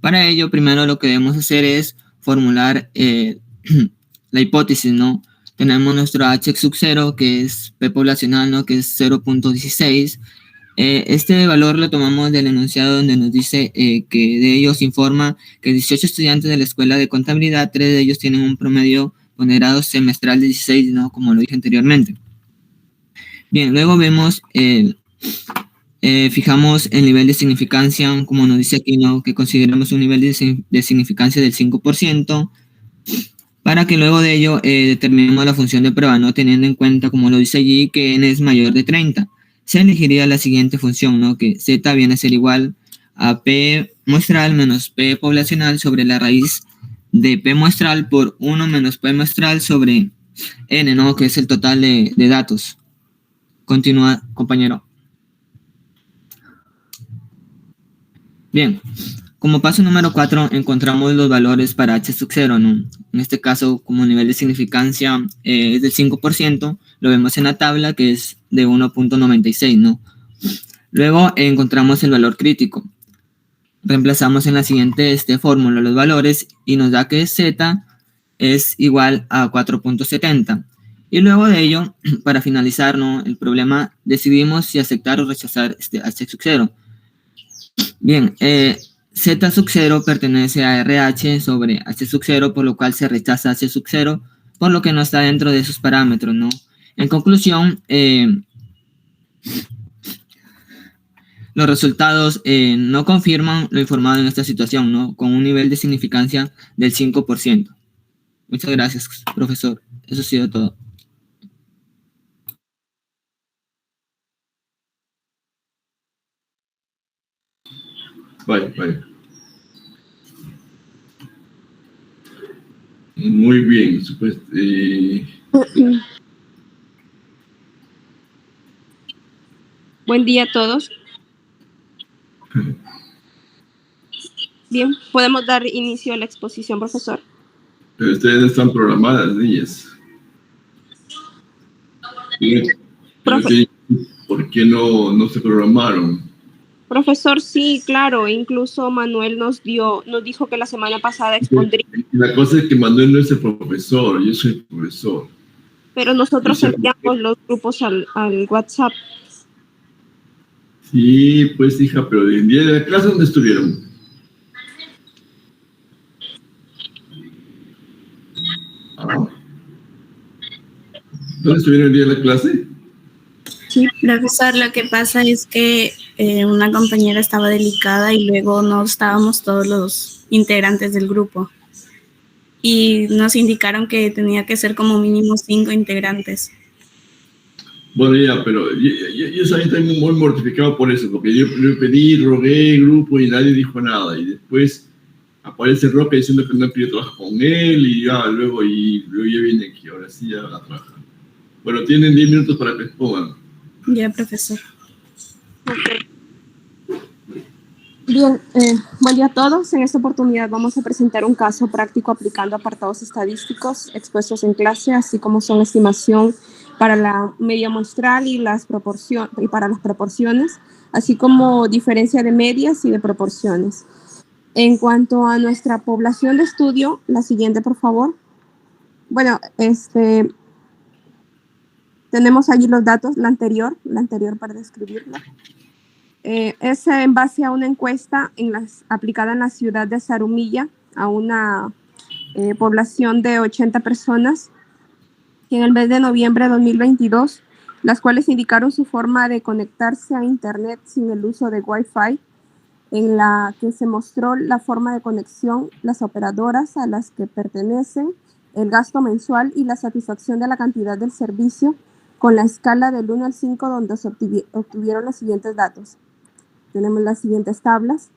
Para ello, primero lo que debemos hacer es formular la hipótesis, ¿no? Tenemos nuestro H sub 0, que es P poblacional, ¿no? Que es 0.16. Este valor lo tomamos del enunciado donde nos dice que de ellos informa que 18 estudiantes de la Escuela de Contabilidad, 3 de ellos tienen un promedio ponderado semestral de 16, ¿no? Como lo dije anteriormente. Bien, luego vemos, fijamos el nivel de significancia, como nos dice aquí, ¿no? Que consideramos un nivel de significancia del 5%, para que luego de ello determinemos la función de prueba, ¿no? Teniendo en cuenta, como lo dice allí, que n es mayor de 30. Se elegiría la siguiente función, ¿no? Que z viene a ser igual a p muestral menos p poblacional sobre la raíz de p muestral por 1 menos p muestral sobre n, ¿no? Que es el total de datos. Continúa, compañero. Bien, como paso número 4 encontramos los valores para h sub 0, ¿no? En este caso, como nivel de significancia es del 5%, lo vemos en la tabla que es de 1.96, ¿no? Luego encontramos el valor crítico. Reemplazamos en la siguiente fórmula los valores y nos da que z es igual a 4.70. Y luego de ello, para finalizar, ¿no? El problema, decidimos si aceptar o rechazar h sub 0. Bien, z sub 0 pertenece a RH sobre h sub 0, por lo cual se rechaza h sub 0, por lo que no está dentro de esos parámetros, ¿no? En conclusión, los resultados no confirman lo informado en esta situación, ¿no? Con un nivel de significancia del 5%. Muchas gracias, profesor. Eso ha sido todo. Vale. Muy bien. Buen día a todos. Bien, podemos dar inicio a la exposición, profesor. Pero ustedes no están programadas, niñas. ¿Por qué no se programaron? Profesor, sí, claro, incluso Manuel nos dijo que la semana pasada expondría. La cosa es que Manuel no es el profesor, yo soy el profesor. Pero nosotros enviamos los grupos al WhatsApp. Sí, pues hija, pero el día de la clase, ¿dónde estuvieron? ¿Dónde estuvieron el día de la clase? Sí, profesor, lo que pasa es que una compañera estaba delicada y luego no estábamos todos los integrantes del grupo. Y nos indicaron que tenía que ser como mínimo 5 integrantes. Bueno, ya, pero yo estoy muy mortificado por eso, porque yo pedí, rogué grupo y nadie dijo nada. Y después aparece Roca diciendo que no pidió trabajar con él y ya luego ya viene aquí, ahora sí ya la trabaja. Bueno, tienen 10 minutos para que expongan. Ya, profesor. Okay. Bien, buen día a todos. En esta oportunidad vamos a presentar un caso práctico aplicando apartados estadísticos expuestos en clase, así como son estimación para la media muestral y para las proporciones, así como diferencia de medias y de proporciones. En cuanto a nuestra población de estudio, la siguiente, por favor. Bueno, tenemos allí los datos, la anterior para describirla. Es en base a una encuesta aplicada en la ciudad de Zarumilla a una población de 80 personas que en el mes de noviembre de 2022, las cuales indicaron su forma de conectarse a Internet sin el uso de Wi-Fi, en la que se mostró la forma de conexión, las operadoras a las que pertenecen, el gasto mensual y la satisfacción de la cantidad del servicio con la escala del 1 al 5, donde se obtuvieron los siguientes datos. Tenemos las siguientes tablas.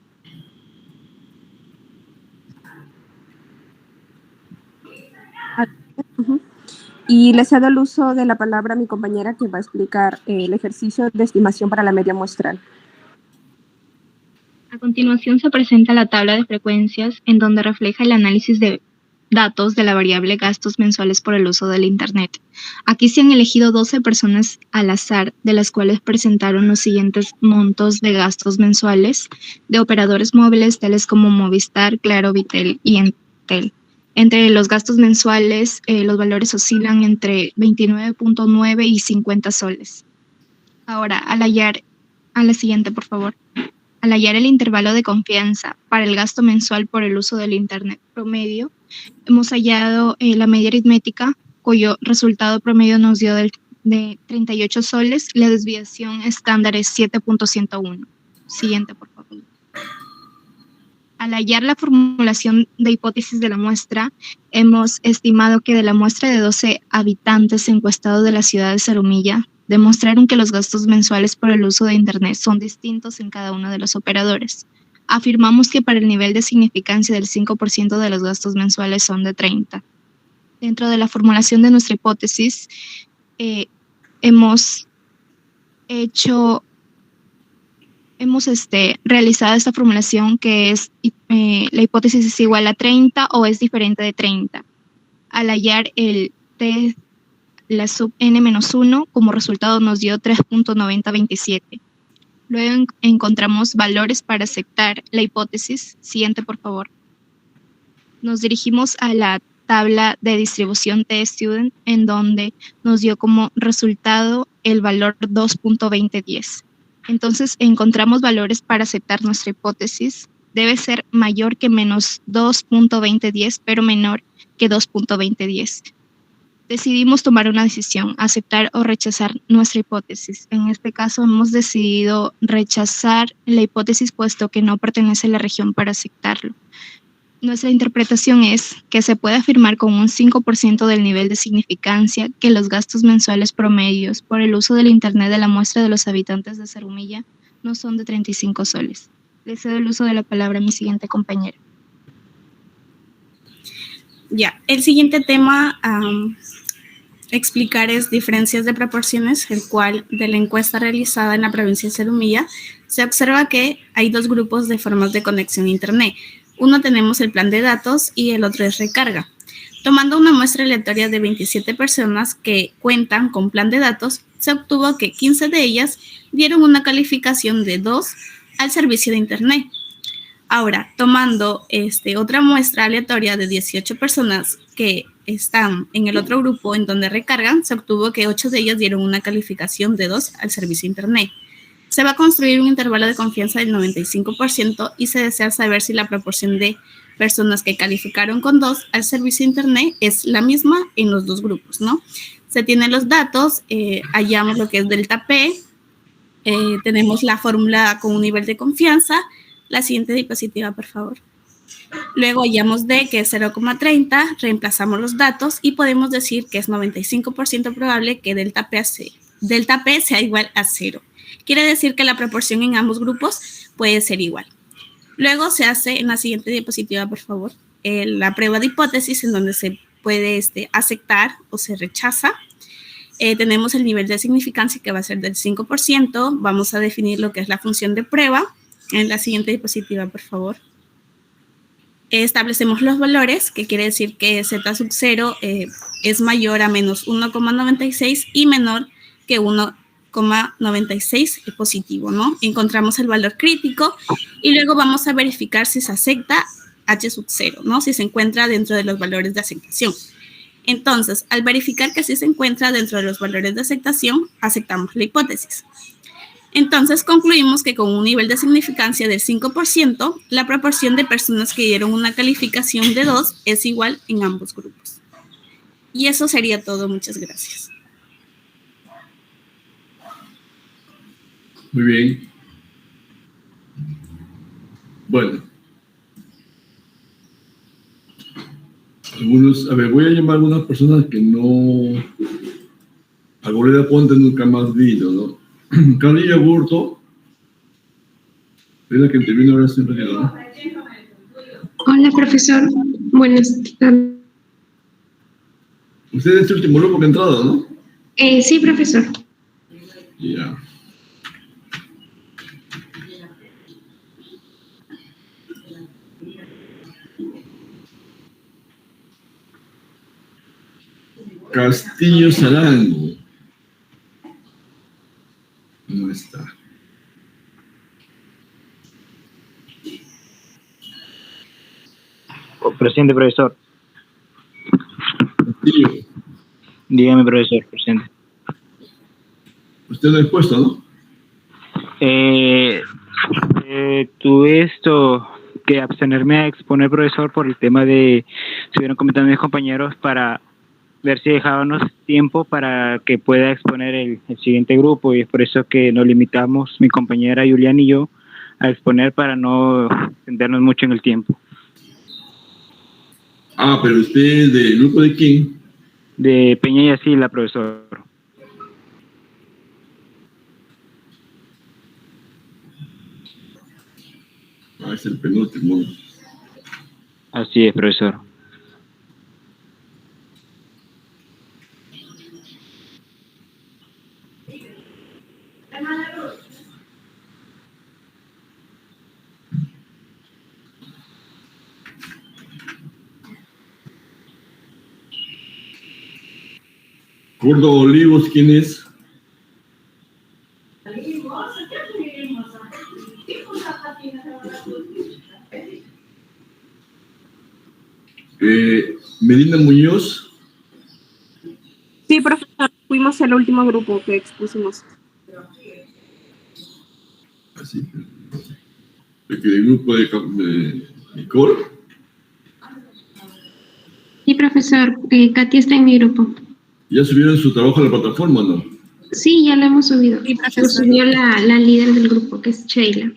Y le cedo el uso de la palabra a mi compañera que va a explicar el ejercicio de estimación para la media muestral. A continuación se presenta la tabla de frecuencias en donde refleja el análisis de datos de la variable gastos mensuales por el uso del Internet. Aquí se han elegido 12 personas al azar, de las cuales presentaron los siguientes montos de gastos mensuales de operadores móviles tales como Movistar, Claro, Vitel y Entel. Entre los gastos mensuales, los valores oscilan entre 29.9 y 50 soles. Ahora, a la siguiente, por favor. Al hallar el intervalo de confianza para el gasto mensual por el uso del Internet promedio, hemos hallado la media aritmética, cuyo resultado promedio nos dio de 38 soles. La desviación estándar es 7.101. Siguiente, por favor. Al hallar la formulación de hipótesis de la muestra, hemos estimado que de la muestra de 12 habitantes encuestados de la ciudad de Zarumilla, demostraron que los gastos mensuales por el uso de Internet son distintos en cada uno de los operadores. Afirmamos que para el nivel de significancia del 5% de los gastos mensuales son de 30. Dentro de la formulación de nuestra hipótesis, hemos realizado esta formulación que es la hipótesis es igual a 30 o es diferente de 30. Al hallar el T la sub n-1 como resultado nos dio 3.9027. Luego encontramos valores para aceptar la hipótesis. Siguiente, por favor. Nos dirigimos a la tabla de distribución T-Student, en donde nos dio como resultado el valor 2.2010. Entonces, encontramos valores para aceptar nuestra hipótesis. Debe ser mayor que menos 2.2010, pero menor que 2.2010. Decidimos tomar una decisión, aceptar o rechazar nuestra hipótesis. En este caso hemos decidido rechazar la hipótesis puesto que no pertenece a la región para aceptarlo. Nuestra interpretación es que se puede afirmar con un 5% del nivel de significancia que los gastos mensuales promedios por el uso del Internet de la muestra de los habitantes de Zarumilla no son de 35 soles. Le cedo el uso de la palabra a mi siguiente compañera. Ya, el siguiente tema a explicar es diferencias de proporciones, el cual de la encuesta realizada en la provincia de Zarumilla se observa que hay dos grupos de formas de conexión a Internet. Uno tenemos el plan de datos y el otro es recarga. Tomando una muestra aleatoria de 27 personas que cuentan con plan de datos, se obtuvo que 15 de ellas dieron una calificación de 2 al servicio de Internet. Ahora, tomando otra muestra aleatoria de 18 personas que están en el otro grupo en donde recargan, se obtuvo que 8 de ellas dieron una calificación de 2 al servicio de Internet. Se va a construir un intervalo de confianza del 95% y se desea saber si la proporción de personas que calificaron con 2 al servicio de Internet es la misma en los dos grupos, ¿no? Se tienen los datos, hallamos lo que es delta P, tenemos la fórmula con un nivel de confianza. La siguiente diapositiva, por favor. Luego hallamos D, que es 0,30, reemplazamos los datos y podemos decir que es 95% probable que delta P sea igual a 0. Quiere decir que la proporción en ambos grupos puede ser igual. Luego se hace, en la siguiente diapositiva, por favor, la prueba de hipótesis en donde se puede aceptar o se rechaza. Tenemos el nivel de significancia que va a ser del 5%. Vamos a definir lo que es la función de prueba. En la siguiente diapositiva, por favor. Establecemos los valores, que quiere decir que Z sub 0 es mayor a menos 1,96 y menor que 1,96 positivo, ¿no? Encontramos el valor crítico y luego vamos a verificar si se acepta H sub 0, ¿no? Si se encuentra dentro de los valores de aceptación. Entonces, al verificar que sí se encuentra dentro de los valores de aceptación, aceptamos la hipótesis. Entonces, concluimos que con un nivel de significancia del 5%, la proporción de personas que dieron una calificación de 2 es igual en ambos grupos. Y eso sería todo. Muchas gracias. Muy bien. Bueno. Voy a llamar a algunas personas que no... A Gloria Ponte nunca más vino, ¿no? Carlilla Burto, es la que intervino ahora en realidad, ¿no? Hola, profesor. Buenas tardes. Usted es el último grupo que ha entrado, ¿no? Sí, profesor. Ya. Castillo Sarango. ¿Dónde está? Presente, profesor. Castillo. Dígame, profesor, presente. Usted no ha expuesto, ¿no? Tuve que abstenerme a exponer, profesor, por el tema de, estuvieron comentando mis compañeros para ver si dejábamos tiempo para que pueda exponer el siguiente grupo, y es por eso que nos limitamos, mi compañera Julián y yo, a exponer para no extendernos mucho en el tiempo. Ah, pero usted es del grupo de quién? De Peña y Asila, profesor. Ah, es el penúltimo. Así es, profesor. Córdoba Olivos, ¿quién es? Medina Muñoz. Sí, profesor, fuimos el último grupo que expusimos. Así. ¿El grupo de Nicole? Sí, profesor. Katy está en mi grupo. ¿Ya subieron su trabajo a la plataforma o no? Sí, ya lo hemos subido. Sí, Lo profesor. subió la líder del grupo, que es Sheila.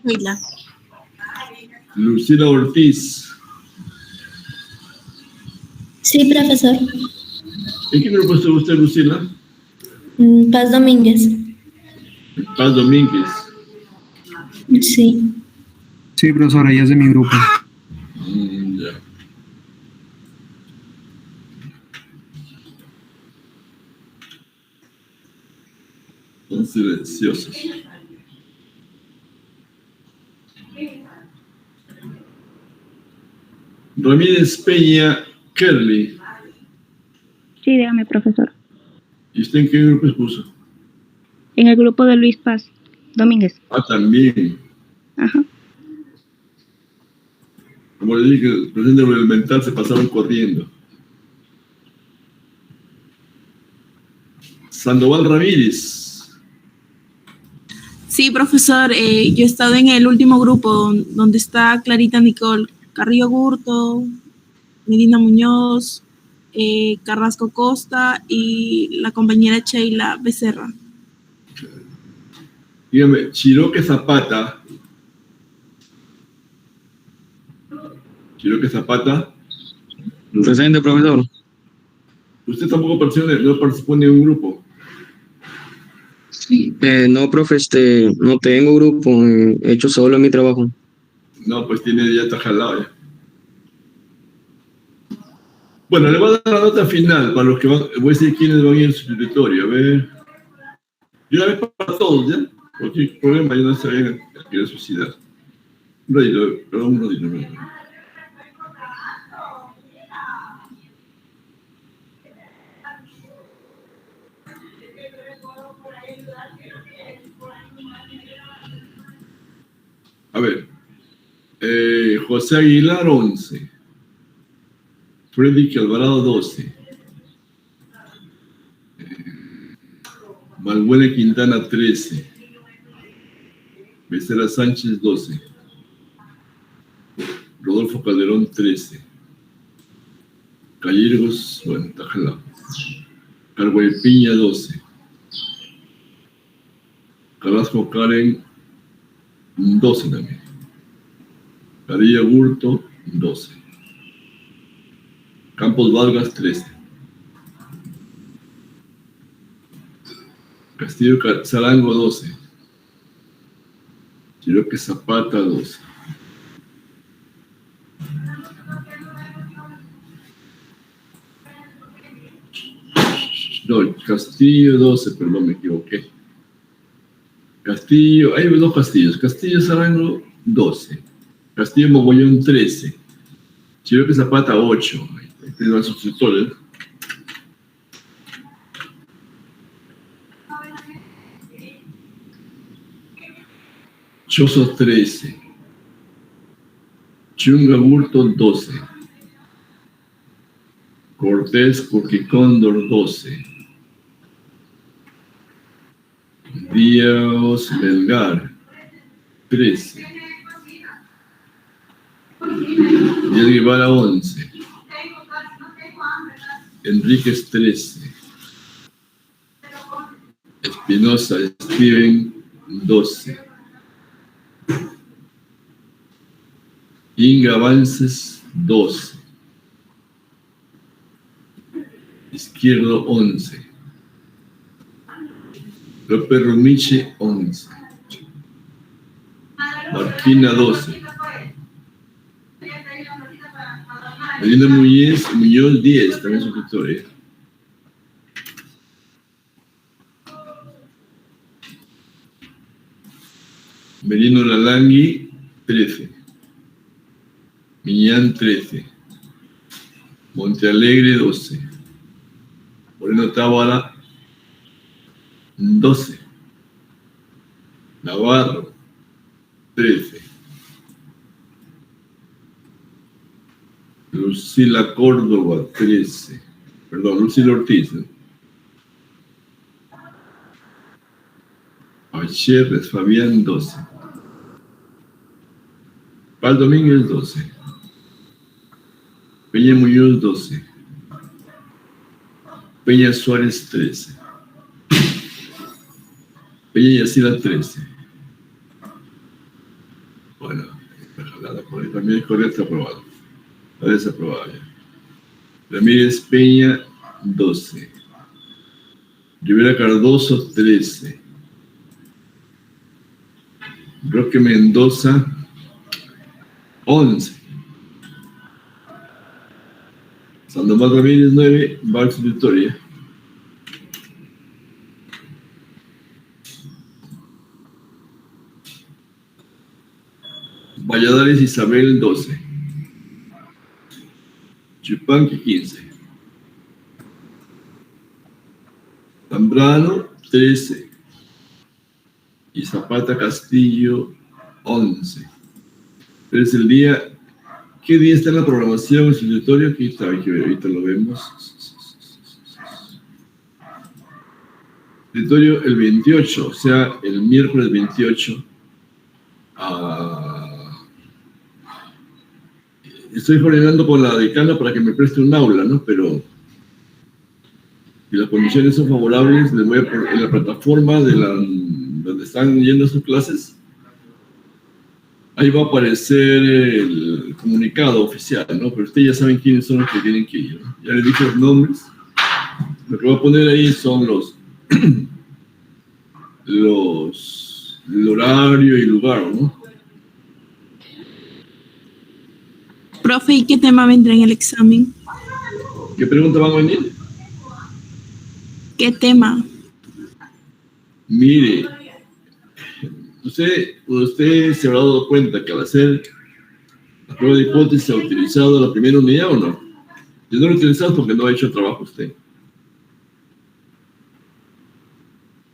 Lucila Ortiz. Sí, profesor. ¿En qué grupo estuvo usted, Lucila? Paz Domínguez. Paz Domínguez. Sí. Sí, profesora, ella es de mi grupo. Ya. Son silenciosos. Ramírez Peña Kerly. Sí, dígame, profesor. ¿Y usted en qué grupo expuso? En el grupo de Luis Paz Domínguez. Ah, también. Ajá. Como le dije, el presidente gubernamental se pasaron corriendo. Sandoval Ramírez. Sí, profesor, yo he estado en el último grupo donde está Clarita Nicole, Carrillo Gurto, Medina Muñoz, Carrasco Costa y la compañera Sheila Becerra. Dígame, Chiroque Zapata. Chiroque Zapata. Presente, profesor. ¿Usted tampoco no participó en ningún grupo? Sí. No, profe, no tengo grupo, he hecho solo mi trabajo. No, pues ya está jalado ya. Bueno, le voy a dar la nota final para los que van, voy a decir quiénes van a ir en su territorio. A ver. Y una vez para todos, ¿ya? Cualquier problema, yo no se vayan a querer suicidar. Un ratito, perdón, un ratito. A ver. José Aguilar, 11. Freddy Alvarado, 12. Malbuena Quintana, 13. Becerra Sánchez, 12. Rodolfo Calderón, 13. Calleros, bueno, está jalado. Carguay Piña, 12. Carrasco Karen, 12 también. Carilla Gurto, 12. Campos Vargas, 13. Castillo Sarango, 12. Chiroque Zapata, 12. No, Castillo 12, perdón, me equivoqué. Castillo, hay dos Castillos. Castillo Zarango 12. Castillo Mogollón 13. Chiroque Zapata 8. Ahí tengo los suscriptores. Chozo 13. Chungaburto 12. Cortés Coquicóndor 12. Díaz Melgar 13. Díaz Guevara 11. Enríquez 13. Espinosa Steven 12. Inga Avances 12. Izquierdo 11. López Rumiche 11. Marquina 12. Medina Muñoz 10, también suscriptor. Merino Lalangui 13. Millán 13. Montealegre 12. Moreno Tábara 12. Navarro 13. Lucila Córdoba 13. Perdón, Lucila Ortiz. Acherres Fabián 12. Pal Domínguez 12. Peña Muñoz 12. Peña Suárez 13. Peña Yacira 13. Bueno, esta jalada por ahí también es correcta, aprobado. La desaprobada ya. Ramírez Peña 12. Rivera Cardoso 13. Roque Mendoza 11. Sandoval Ramírez 9. Valls Victoria. Valladares Isabel 12. Chupanqui 15. Zambrano 13. Y Zapata Castillo 11. Pero es el día. ¿Qué día está en la programación? El sustitutorio, aquí está, ahorita lo vemos. Sustitutorio el 28, o sea, el miércoles 28. Estoy coordinando con la decana para que me preste un aula, ¿no? Pero si las condiciones son favorables, les voy a poner en la plataforma de donde están yendo sus clases. Ahí va a aparecer el comunicado oficial, ¿no? Pero ustedes ya saben quiénes son los que tienen que ir, ¿no? Ya les dije los nombres. Lo que voy a poner ahí son el horario y lugar, ¿no? Profe, ¿y qué tema vendrá en el examen? ¿Qué pregunta van a venir? ¿Qué tema? Mire, usted se habrá dado cuenta que al hacer la prueba de hipótesis ha utilizado la primera unidad o no. Yo no lo he utilizado porque no ha hecho el trabajo usted.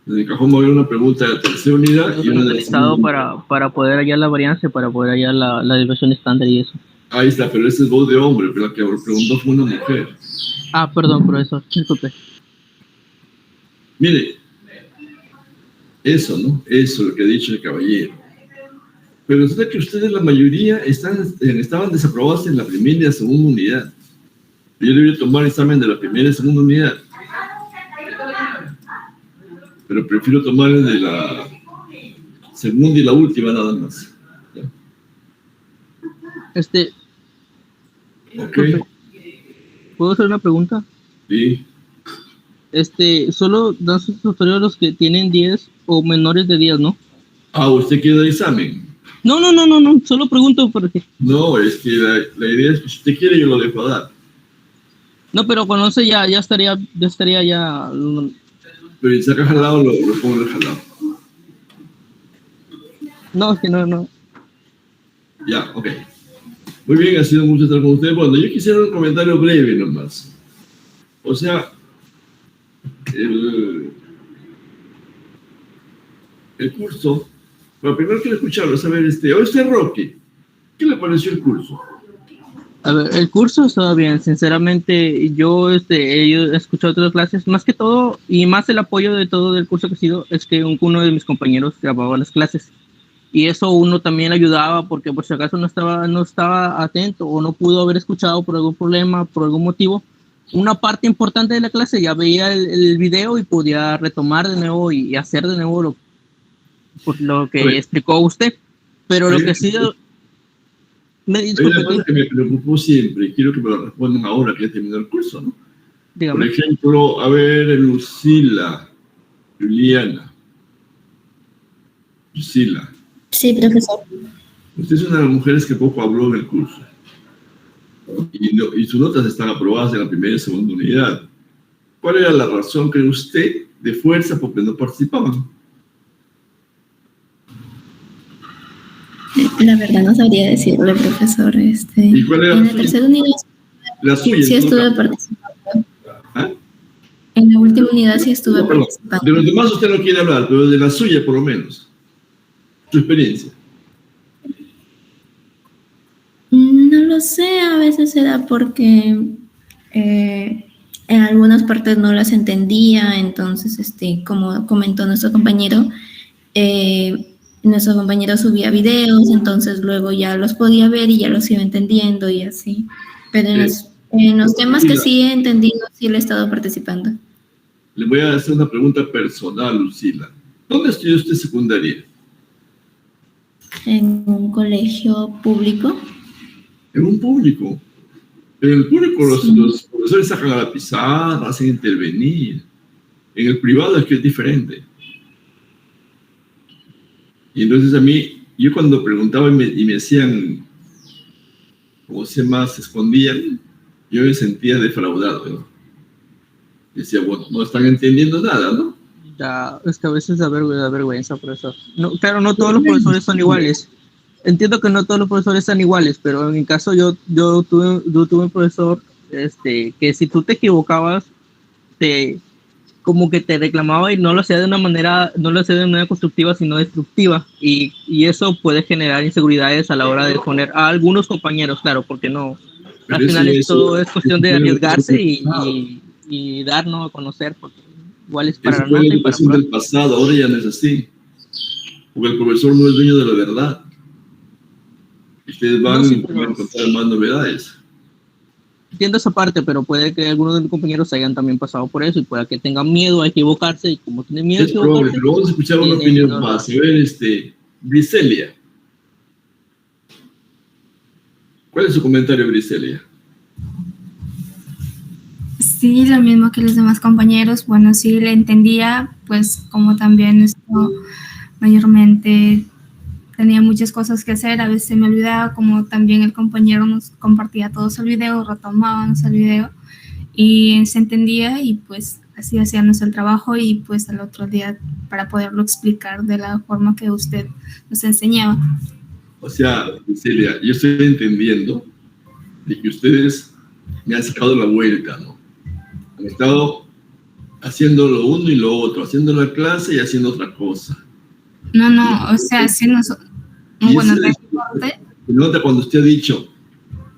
En el cajón va a haber una pregunta de la tercera unidad y una de la segunda unidad. para poder hallar la varianza, para poder hallar la desviación estándar y eso. Ahí está, pero ese es voz de hombre, pero la que preguntó fue una mujer. Ah, perdón, profesor, disculpe. Mire, eso, ¿no? Eso es lo que ha dicho el caballero. Pero resulta que ustedes, la mayoría, estaban desaprobados en la primera y la segunda unidad. Yo debería tomar examen de la primera y segunda unidad. Pero prefiero tomar el de la segunda y la última nada más. ¿Ya? Ok. ¿Puedo hacer una pregunta? Sí. Solo dan sus tutoriales los que tienen 10 o menores de 10, ¿no? Ah, ¿usted quiere dar examen? No, solo pregunto porque... No, es que la idea es que si usted quiere yo lo dejo dar. No, pero con 11 ya estaría ya. Pero si saca jalado, lo pongo en el jalado. No, que no. Ya, ok. Muy bien, ha sido mucho estar con ustedes. Bueno, yo quisiera un comentario breve nomás. O sea, el curso. Bueno, primero quiero escucharlo, saber, oye, Roque, ¿qué le pareció el curso? A ver, el curso estaba bien, sinceramente. Yo he escuchado otras clases, más que todo, y más el apoyo de todo del curso que ha sido, es que uno de mis compañeros grababa las clases. Y eso uno también ayudaba, porque por si acaso no estaba atento o no pudo haber escuchado por algún problema, por algún motivo, una parte importante de la clase ya veía el video y podía retomar de nuevo y hacer de nuevo lo que explicó usted. Pero lo que ha sido... Hay una cosa que me preocupó siempre y quiero que me lo respondan ahora que ya terminó el curso, ¿no? Dígame. Por ejemplo, a ver, Juliana. Lucila. Sí, profesor. Usted es una de las mujeres que poco habló en el curso. Y sus notas están aprobadas en la primera y segunda unidad. ¿Cuál era la razón, cree usted, de fuerza por qué no participaban? La verdad no sabría decirle, profesor. ¿Y cuál era en la tercera unidad sí estuve participando. ¿Ah? En la última unidad sí estuve participando. De los demás usted no quiere hablar, pero de la suya por lo menos. Su experiencia. No lo sé, a veces se da porque en algunas partes no las entendía, entonces, como comentó nuestro compañero subía videos, entonces luego ya los podía ver y ya los iba entendiendo y así. Pero en los temas que sí he entendido, sí le he estado participando. Le voy a hacer una pregunta personal, Lucila. ¿Dónde estudió usted secundaria? En un colegio público. En un público. En el público los profesores sacan a la pizarra, hacen intervenir. En el privado es que es diferente. Y entonces a mí, yo cuando preguntaba y me decían, como se escondían, yo me sentía defraudado, ¿no? Decía, bueno, no están entendiendo nada, ¿no? Ya, es que a veces da vergüenza, profesor. No, claro, no todos los profesores son iguales. Entiendo que no todos los profesores son iguales, pero en mi caso yo tuve un profesor que si tú te equivocabas, como que te reclamaba y no lo hacía de una manera constructiva, sino destructiva. Y eso puede generar inseguridades a la hora de poner a algunos compañeros, claro, porque no. Pero al final todo es cuestión de arriesgarse y darnos a conocer, porque igual es para la nota y para el pasado, ahora ya no es así. Porque el profesor no es dueño de la verdad. Ustedes van a encontrar más novedades. Entiendo esa parte, pero puede que algunos de mis compañeros hayan también pasado por eso y pueda que tengan miedo a equivocarse y como tienen miedo a equivocarse... Pero vamos a escuchar una opinión más. A ver, Briselia. ¿Cuál es su comentario, Briselia? Sí, lo mismo que los demás compañeros. Bueno, sí le entendía, pues como también mayormente tenía muchas cosas que hacer, a veces se me olvidaba, como también el compañero nos compartía todos el video, retomábamos el video y se entendía y pues así hacíamos el trabajo y pues al otro día para poderlo explicar de la forma que usted nos enseñaba. O sea, Celia, yo estoy entendiendo de que ustedes me han sacado la vuelta, ¿no? Han estado haciendo lo uno y lo otro, haciendo la clase y haciendo otra cosa. No, o sea, sí bueno, se nota cuando usted ha dicho,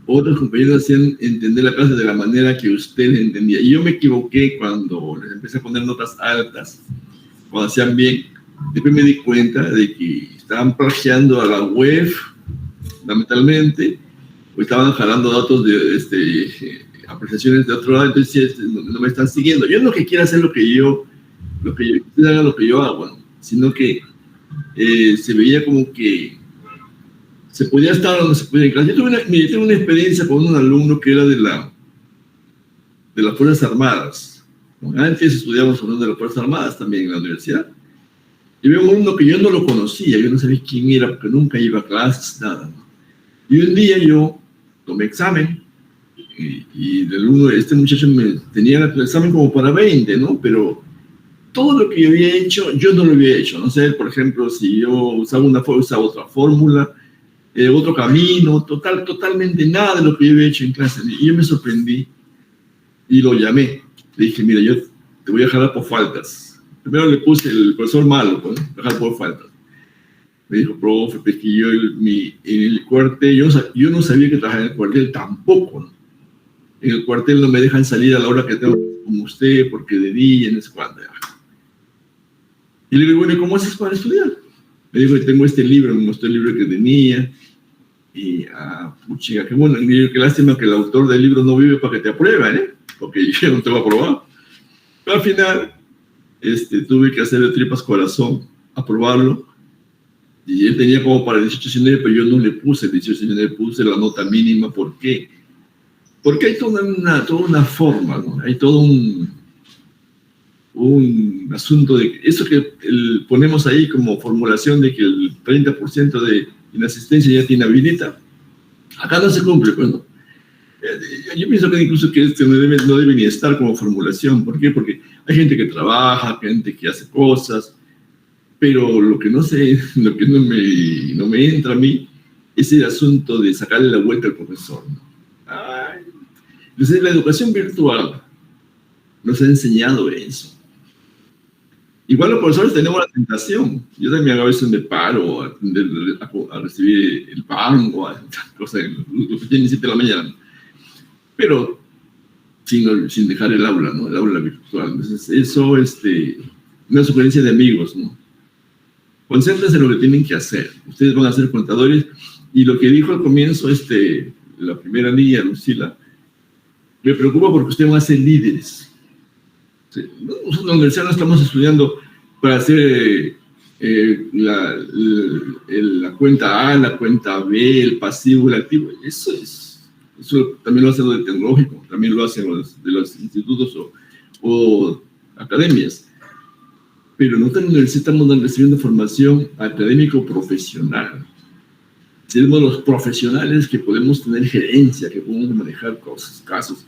otros compañeros hacían entender la clase de la manera que usted la entendía. Y yo me equivoqué cuando les empecé a poner notas altas, cuando hacían bien. Después me di cuenta de que estaban plagiando a la web, fundamentalmente, o estaban jalando datos de apreciaciones de otro lado, entonces no me están siguiendo. Yo no que quiera hacer lo que yo hago, ¿no? Sino que se veía como que se podía estar o no se podía en clase. Yo tuve una experiencia con un alumno que era de las Fuerzas Armadas. Antes estudiamos hablando de las Fuerzas Armadas también en la universidad. Y veo un alumno que yo no lo conocía, yo no sabía quién era porque nunca iba a clases, nada, ¿no? Y un día yo tomé examen y del uno, este muchacho me tenía el examen como para 20, ¿no? Pero todo lo que yo había hecho, yo no lo había hecho. No sé, por ejemplo, si yo usaba una fórmula, usaba otra fórmula, otro camino, totalmente nada de lo que yo había hecho en clase. Y yo me sorprendí y lo llamé. Le dije, mira, yo te voy a jalar por faltas. Primero le puse el profesor malo, pues, jalar por faltas. Me dijo, profe, pues que yo en el cuartel, yo no sabía que trabajaba en el cuartel tampoco, ¿no? En el cuartel no me dejan salir a la hora que tengo con usted, porque de día, no sé cuándo. Y le digo, bueno, ¿y cómo haces para estudiar? Me dijo, tengo este libro, me mostró el libro que tenía. Y, puchiga, qué bueno, qué lástima que el autor del libro no vive para que te aprueben, ¿eh? Porque yo no te voy a aprobar. Pero al final, tuve que hacer de tripas corazón, aprobarlo. Y él tenía como para 18.9, pero yo no le puse 18.9, puse la nota mínima. ¿Por qué? Porque hay toda una forma, ¿no? Hay todo un asunto de eso que ponemos ahí como formulación de que el 30% de inasistencia ya te inhabilita. Acá no se cumple, pues, ¿no? Yo pienso que incluso que no debe ni estar como formulación. ¿Por qué? Porque hay gente que trabaja, gente que hace cosas, pero lo que no me entra a mí es el asunto de sacarle la vuelta al profesor, ¿no? Entonces, la educación virtual nos ha enseñado eso. Igual los profesores tenemos la tentación. Yo también a veces me paro a recibir el pan o a cosas, lo que tienen 7 de la mañana. Pero sin dejar el aula, ¿no? El aula virtual. Entonces, eso es una sugerencia de amigos, ¿no? Concéntrense en lo que tienen que hacer. Ustedes van a ser contadores. Y lo que dijo al comienzo la primera niña, Lucila, me preocupa porque ustedes van a ser líderes. Sí. Nosotros en la universidad no estamos estudiando para hacer la cuenta A, la cuenta B, el pasivo, el activo. Eso también lo hacen los de tecnológico, también lo hacen los de los institutos o academias. Pero nosotros en la universidad estamos recibiendo formación académico-profesional. Somos los profesionales que podemos tener gerencia, que podemos manejar casos.